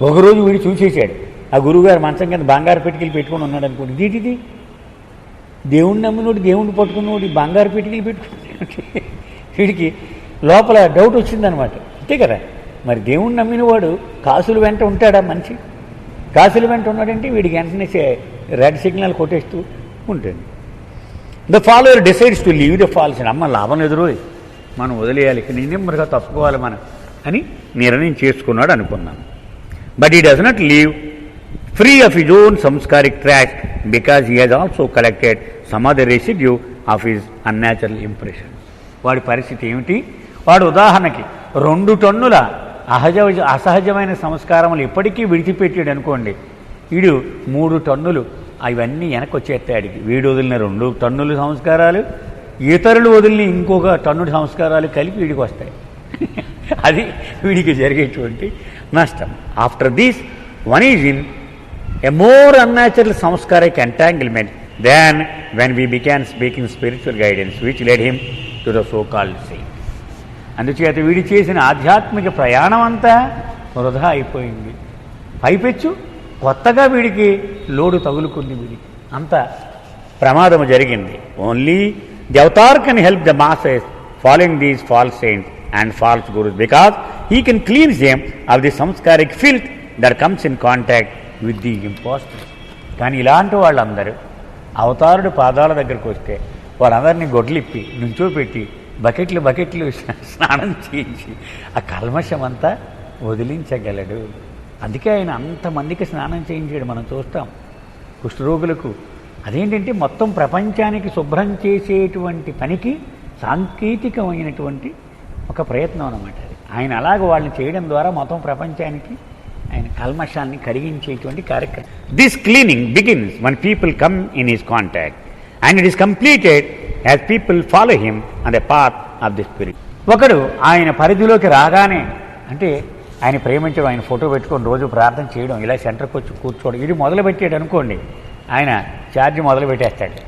ఒకరోజు వీడు చూసేశాడు, ఆ గురువుగారు మంచం కింద బంగారు పెట్టుకెళ్ళి పెట్టుకుని ఉన్నాడు అనుకోండి. ఇదేంటిది, దేవుణ్ణి నమ్మినోడు దేవుణ్ణి పట్టుకున్నోడు బంగారు పెట్టుకెళ్ళి పెట్టుకున్నాడు. వీడికి లోపల డౌట్ వచ్చిందనమాట. అంతే కదా, మరి దేవుణ్ణి నమ్మినవాడు కాసులు వెంట ఉంటాడా మనిషి? కాసులు వెంట ఉన్నాడంటే వీడికి వెంటనే రెడ్ సిగ్నల్ కొట్టేస్తూ ఉంటుంది. The follower decides to leave the false. అమ్మ లాభం ఎదురు, మనం వదిలేయాలి, ఇక నిన్నెమ్మరిగా తప్పుకోవాలి మనం అని నిర్ణయం చేసుకున్నాడు అనుకున్నాం. But he does not leave free of his own sanskaric trash because he has also collected some other residue of his unnatural impression. వాడి పరిస్థితి ఏమిటి? వాడు ఉదాహరణకి 2 టన్నుల అసహజమైన సంస్కారములు ఇప్పటికీ విడిచిపెట్టాడు అనుకోండి, వీడు 3 టన్నులు అవన్నీ వెనక్కి వచ్చేస్తాడికి. వీడు వదిలిన 2 టన్నుల సంస్కారాలు, ఇతరులు వదిలిన ఇంకొక టన్నుల సంస్కారాలు కలిపి వీడికి వస్తాయి. అది వీడికి జరిగేటువంటి నష్టం. After this one is in a more unnatural sanskaric entanglement than when we began speaking spiritual guidance which led him to the so called saint. అందుచేత వీడి చేసిన ఆధ్యాత్మిక ప్రయాణం అంతా వృధా అయిపోయింది. పైపెచ్చు కొత్తగా వీడికి లోడు తగులుకుంది, వీడికి అంత ప్రమాదము జరిగింది. Only the avatar can help the masses following these false saints and false gurus because he can cleanse them of the sanskaric filth that comes in contact with the impostor. కానీ ఇలాంటి వాళ్ళందరూ అవతారుడు పాదాల దగ్గరకు వస్తే వాళ్ళందరినీ గొడ్లిప్పి నుంచోపెట్టి బకెట్లు స్నానం చేయించి ఆ కల్మషం అంతా వదిలించగలడు. అందుకే ఆయన అంతమందికి స్నానం చేయించాడు. మనం చూస్తాం కుష్ఠరోగులకు. అదేంటంటే మొత్తం ప్రపంచానికి శుభ్రం చేసేటువంటి పనికి సాంకేతికమైనటువంటి ఒక ప్రయత్నం అన్నమాట. ఆయన అలాగ వాళ్ళని చేయడం ద్వారా మొత్తం ప్రపంచానికి ఆయన కల్మషాన్ని కరిగించేటువంటి కార్యక్రమం. This cleaning begins when people come in his contact and it is completed as people follow him on the path of the spirit. ఒకడు ఆయన పరిధిలోకి రాగానే, అంటే ఆయన ప్రేమించడం, ఆయన ఫోటో పెట్టుకొని రోజు ప్రార్థన చేయడం, ఇలా సెంటర్కి వచ్చి కూర్చోవడం, ఇది మొదలుపెట్టాడు అనుకోండి, ఆయన ఛార్జ్ మొదలు పెట్టేస్తాడు.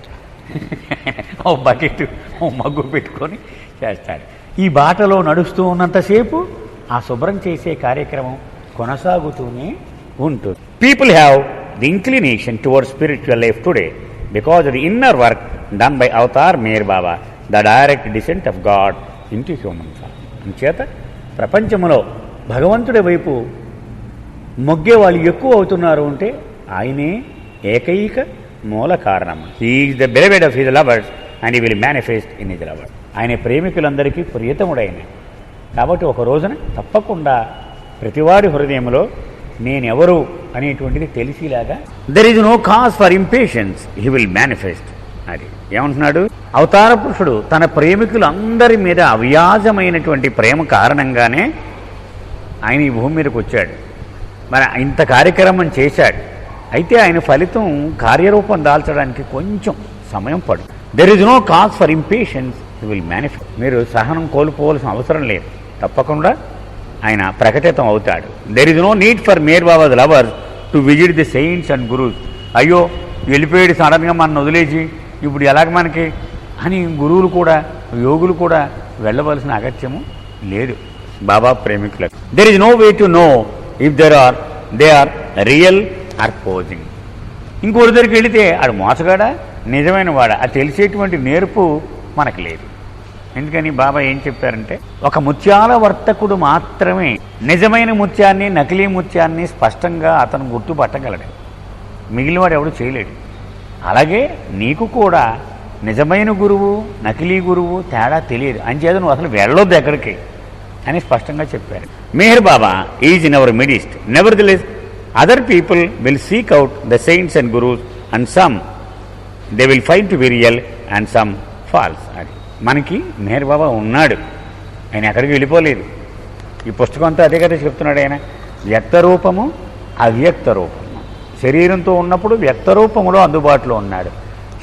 ఓ బకెట్ ఓ మగ్గు పెట్టుకొని చేస్తాడు. ఈ బాటలో నడుస్తూ ఉన్నంతసేపు ఆ శుభ్రం చేసే కార్యక్రమం కొనసాగుతూనే ఉంటుంది. People have the inclination toward spiritual life today because the inner work done by Avatar Meher Baba, the direct descent of God in to human form. అంచేత ప్రపంచంలో భగవంతుడి వైపు మొగ్గే వాళ్ళు ఎక్కువ అవుతున్నారు అంటే ఆయనే ఏకైక మూల కారణం. He is the beloved of his lovers and he will manifest in his lovers. ఆయన ప్రేమికులందరికీ ప్రియతముడైన కాబట్టి ఒక రోజున తప్పకుండా ప్రతివాడి హృదయంలో నేనెవరు అనేటువంటిది తెలిసిలాగా there is no cause for impatience he will manifest. అది ఏమంటున్నాడు? అవతార పురుషుడు తన ప్రేమికులందరి మీద అవ్యాజమైనటువంటి ప్రేమ కారణంగానే ఆయన ఈ భూమి మీదకి వచ్చాడు. మరి ఇంత కార్యక్రమం చేశాడు. అయితే ఆయన ఫలితం కార్యరూపం దాల్చడానికి కొంచెం సమయం పడు. There is no cause for impatience he will manifest. మీరు సహనం కోల్పోవలసిన అవసరం లేదు, తప్పకుండా ఆయన ప్రకటితం అవుతాడు. There is no need for Meher Baba's lovers to visit the saints and gurus. అయ్యో వెళ్ళిపోయాడు సడన్గా మన వదిలేసి ఇప్పుడు ఎలాగ మనకి అని గురువులు కూడా యోగులు కూడా వెళ్ళవలసిన అగత్యము లేదు బాబా ప్రేమికులకు. There is no way to know if they are real or posing. ఇంకోరి దగ్గరికి వెళితే ఆడు మోసగాడా నిజమైన వాడా అది తెలిసేటువంటి నేర్పు మనకు లేదు. ఎందుకని బాబా ఏం చెప్పారంటే ఒక ముత్యాల వర్తకుడు మాత్రమే నిజమైన ముత్యాన్ని నకిలీ ముత్యాన్ని స్పష్టంగా అతను గుర్తుపట్టగలడు, మిగిలినవాడు ఎవడు చేయలేడు. అలాగే నీకు కూడా నిజమైన గురువు నకిలీ గురువు తేడా తెలియదు, అంచేత నువ్వు అసలు వెళ్ళొద్దు ఎక్కడికి అని స్పష్టంగా చెప్పారు. Meher Baba is in our midst, nevertheless other people will seek out the saints and gurus and some they will find to be real and some false. అది మనకి మెహర్ బాబా ఉన్నాడు, ఆయన ఎక్కడికి వెళ్ళిపోలేదు. ఈ పుస్తకం అంతా అదే కదా చెప్తున్నాడు ఆయన. వ్యక్త రూపము అవ్యక్త రూపము. శరీరంతో ఉన్నప్పుడు వ్యక్త రూపములో అందుబాటులో ఉన్నాడు,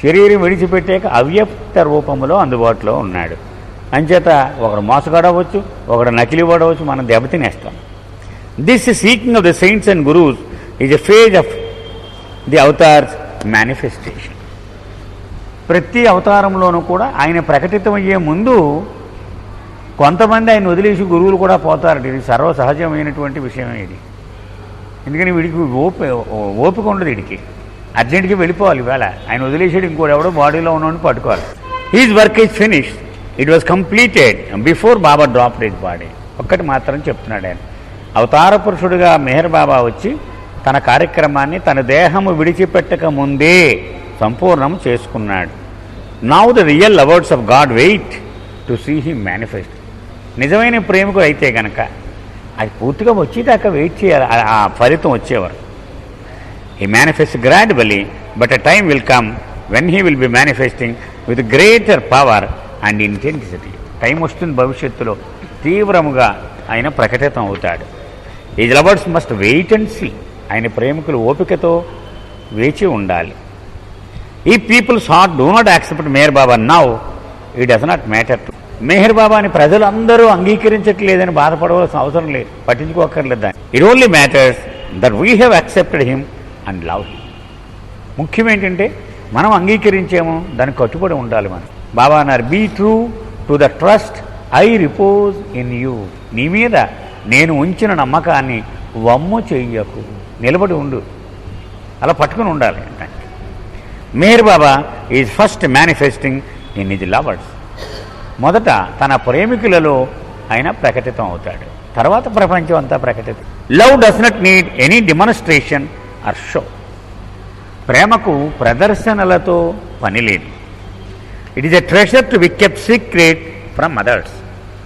శరీరం విడిచిపెట్టాక అవ్యక్త రూపములో అందుబాటులో ఉన్నాడు. అంచేత ఒకడు మోసగాడవచ్చు, ఒకడు నకిలీ వాడవచ్చు, మనం దెబ్బతినేస్తాం. This seeking of the saints and gurus is a phase of the avatar's manifestation. ప్రతి అవతారంలోనూ కూడా ఆయన ప్రకటితమయ్యే ముందు కొంతమంది ఆయన వదిలేసి గురువులు కూడా పోతారు. ఇది సర్వసహజమైనటువంటి విషయం ఇది. ఎందుకని వీడికి ఓపిక ఉండదు, వీడికి అర్జెంట్గా వెళ్ళిపోవాలి. ఇవాళ ఆయన వదిలేసాడు, ఇంకోటి ఎవడో బాడీలో ఉన్నవాడిని పట్టుకోవాలి. His work is finished, it was completed before Baba dropped his body. ఒక్కటి మాత్రం చెప్తున్నాడు ఆయన. అవతార పురుషుడిగా మెహర్ బాబా వచ్చి తన కార్యక్రమాన్ని తన దేహము విడిచిపెట్టక ముందే సంపూర్ణం చేసుకున్నాడు. Now the real lovers of God wait to see him manifest. నిజమైన ప్రేమికుడు అయితే కనుక అది పూర్తిగా వచ్చేదాకా వెయిట్ చేయాలి, ఆ ఫలితం వచ్చేవారు. He manifest gradually but a time will come when he will be manifesting with greater power and intensity. Time వస్తుంది భవిష్యత్తులో, తీవ్రముగా ఆయన ప్రకటితం అవుతాడు. His lovers must wait and see. ఆయన ప్రేమికులు ఓపికతో వేచి ఉండాలి. ఈ people's heart do not accept Meher Baba now, it does not matter to. Meher బాబాని ప్రజలందరూ అంగీకరించట్లేదని బాధపడవలసిన అవసరం లేదు, పట్టించుకోక్కర్లేదు దాన్ని. It only matters that we have accepted him and love him. ముఖ్యం ఏంటంటే మనం అంగీకరించేమో దానికి కట్టుబడి ఉండాలి మనం. బాబా అన్నారు, be true to the trust I repose in you. నీ మీద నేను ఉంచిన నమ్మకాన్ని వమ్ము చెయ్యకు, నిలబడి ఉండు, అలా పట్టుకుని ఉండాలి. Meher Baba is first manifesting in his lovers. మొదట తన ప్రేమికులలో ఆయన ప్రకటితం అవుతాడు, తర్వాత ప్రపంచం అంతా ప్రకటితం. Love does not need any demonstration or show. ప్రేమకు ప్రదర్శనలతో పని లేదు. It is a treasure to be kept secret from others.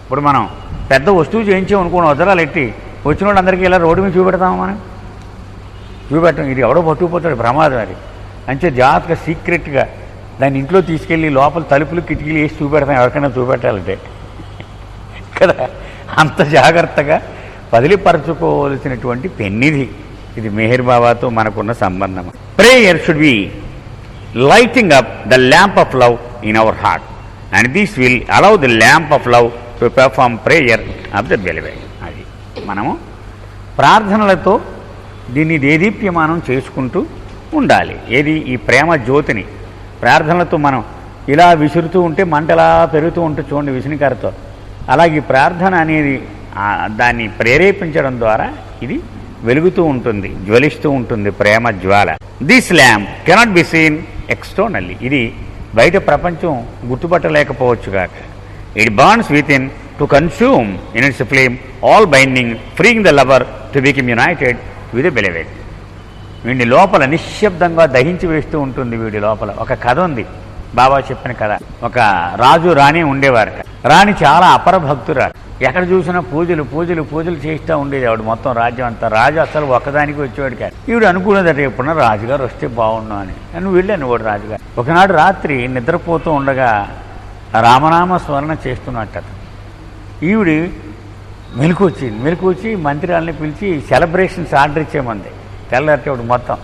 ఇప్పుడు మనం పెద్ద వస్తువు చేయించామనుకోండి, వదరాలు ఎట్టి వచ్చిన వాళ్ళందరికీ ఇలా రోడ్డు మీద చూపెడతాము, మనం చూపెట్టం. ఇది ఎవడో పట్టుకుపోతాడు, ప్రమాదం అది. అంతే జాగ్రత్తగా సీక్రెట్గా దాన్ని ఇంట్లో తీసుకెళ్ళి లోపల తలుపులు కిటికీలు వేసి చూపెడతాం, ఎవరికైనా చూపెట్టాలంటే కదా. అంత జాగ్రత్తగా వదిలిపరచుకోవలసినటువంటి పెన్నిది ఇది మెహర్ బాబాతో మనకున్న సంబంధం. Prayer should be lighting up the lamp of love in our heart and this will allow the lamp of love to perform prayer of the believer. అది మనము ప్రార్థనలతో దీన్ని దేదీప్యమానం చేసుకుంటూ ఉండాలి. ఏది ఈ ప్రేమ జ్యోతిని ప్రార్థనలతో మనం ఇలా విసురుతూ ఉంటే మంటలా పెరుగుతూ ఉంటుంది చూడండి విసునికరతో. అలాగే ప్రార్థన అనేది దాన్ని ప్రేరేపించడం ద్వారా ఇది వెలుగుతూ ఉంటుంది, జ్వలిస్తూ ఉంటుంది ప్రేమ జ్వాల. This lamp cannot be seen externally. ఇది బయట ప్రపంచం గుర్తుపట్టలేకపోవచ్చు కాక. It burns within to consume in its flame all binding freeing the lover to become united with the beloved. వీడిని లోపల నిశ్శబ్దంగా దహించి వేస్తూ ఉంటుంది. వీడి లోపల ఒక కథ ఉంది, బాబా చెప్పిన కథ. ఒక రాజు రాణి ఉండేవారు. రాణి చాలా అపరభక్తురాలు, ఎక్కడ చూసినా పూజలు పూజలు పూజలు చేస్తూ ఉండేది ఆవిడ మొత్తం రాజ్యం అంతా. రాజు అసలు ఒక్కదానికి వచ్చేవాడు కాదు. ఈవిడ అనుకున్నదట ఎప్పుడన్నా రాజుగారు వస్తే బాగుండు అని. నువ్వు వెళ్ళాను వాడు రాజుగారు. ఒకనాడు రాత్రి నిద్రపోతూ ఉండగా రామనామ స్మరణ చేస్తున్నట్ట. ఈవిడి మెలకు వచ్చి మంత్రాలని పిలిచి సెలబ్రేషన్స్ ఆర్డర్ ఇచ్చేమంది. తెల్లారితేవాడు మొత్తం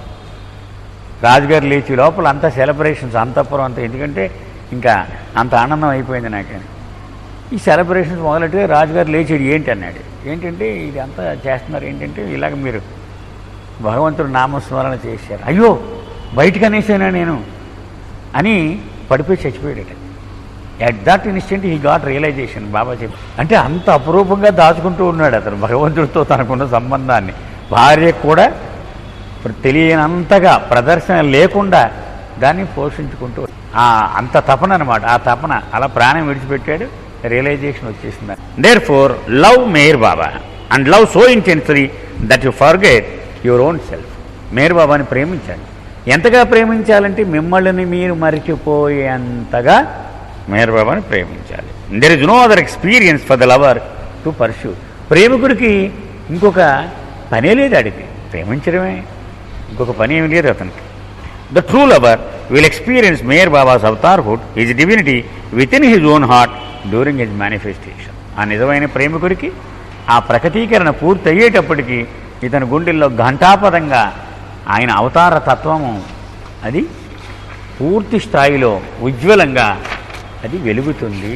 రాజుగారు లేచి లోపల అంతా సెలబ్రేషన్స్, అంతఃపురం అంతా. ఎందుకంటే ఇంకా అంత ఆనందం అయిపోయింది నాకు. ఈ సెలబ్రేషన్స్ మొదలెట్టే రాజుగారు లేచాడు. ఏంటి అన్నాడు. ఏంటంటే ఇది అంతా చేస్తున్నారు ఏంటంటే, ఇలాగ మీరు భగవంతుడు నామస్మరణ చేశారు. అయ్యో బయటకు అనేసానా నేను అని పడిపోయి చచ్చిపోయాడట. At that instant he got realization. Baba చెప్పి అంటే అంత అపురూపంగా దాచుకుంటూ ఉన్నాడు అతను భగవంతుడితో తనకున్న సంబంధాన్ని. భార్యకు కూడా తెలియనంతగా ప్రదర్శన లేకుండా దాన్ని పోషించుకుంటూ అంత తపన అనమాట. ఆ తపన అలా ప్రాణం విడిచిపెట్టాడు, రియలైజేషన్ వచ్చేసింది. Therefore love Meher Baba and love so intensely that you forget your own self. Meher బాబాని ప్రేమించండి. ఎంతగా ప్రేమించాలంటే మిమ్మల్ని మీరు మరిచిపోయేంతగా మేరు బాబాని ప్రేమించాలి. There is no other experience for the lover to pursue. ప్రేమికుడికి ఇంకొక పనే లేదు, అడిగి ప్రేమించడమే, ఇంకొక పని ఏమి లేదు అతనికి. The true lover will experience Meher Baba's avatarhood, his divinity within his own heart during his manifestation. ఆ నిజమైన ప్రేమికుడికి ఆ ప్రకటీకరణ పూర్తి అయ్యేటప్పటికీ ఇతని గుండెల్లో ఘంటాపదంగా ఆయన అవతార తత్వము అది పూర్తి స్థాయిలో ఉజ్వలంగా అది వెలుగుతుంది.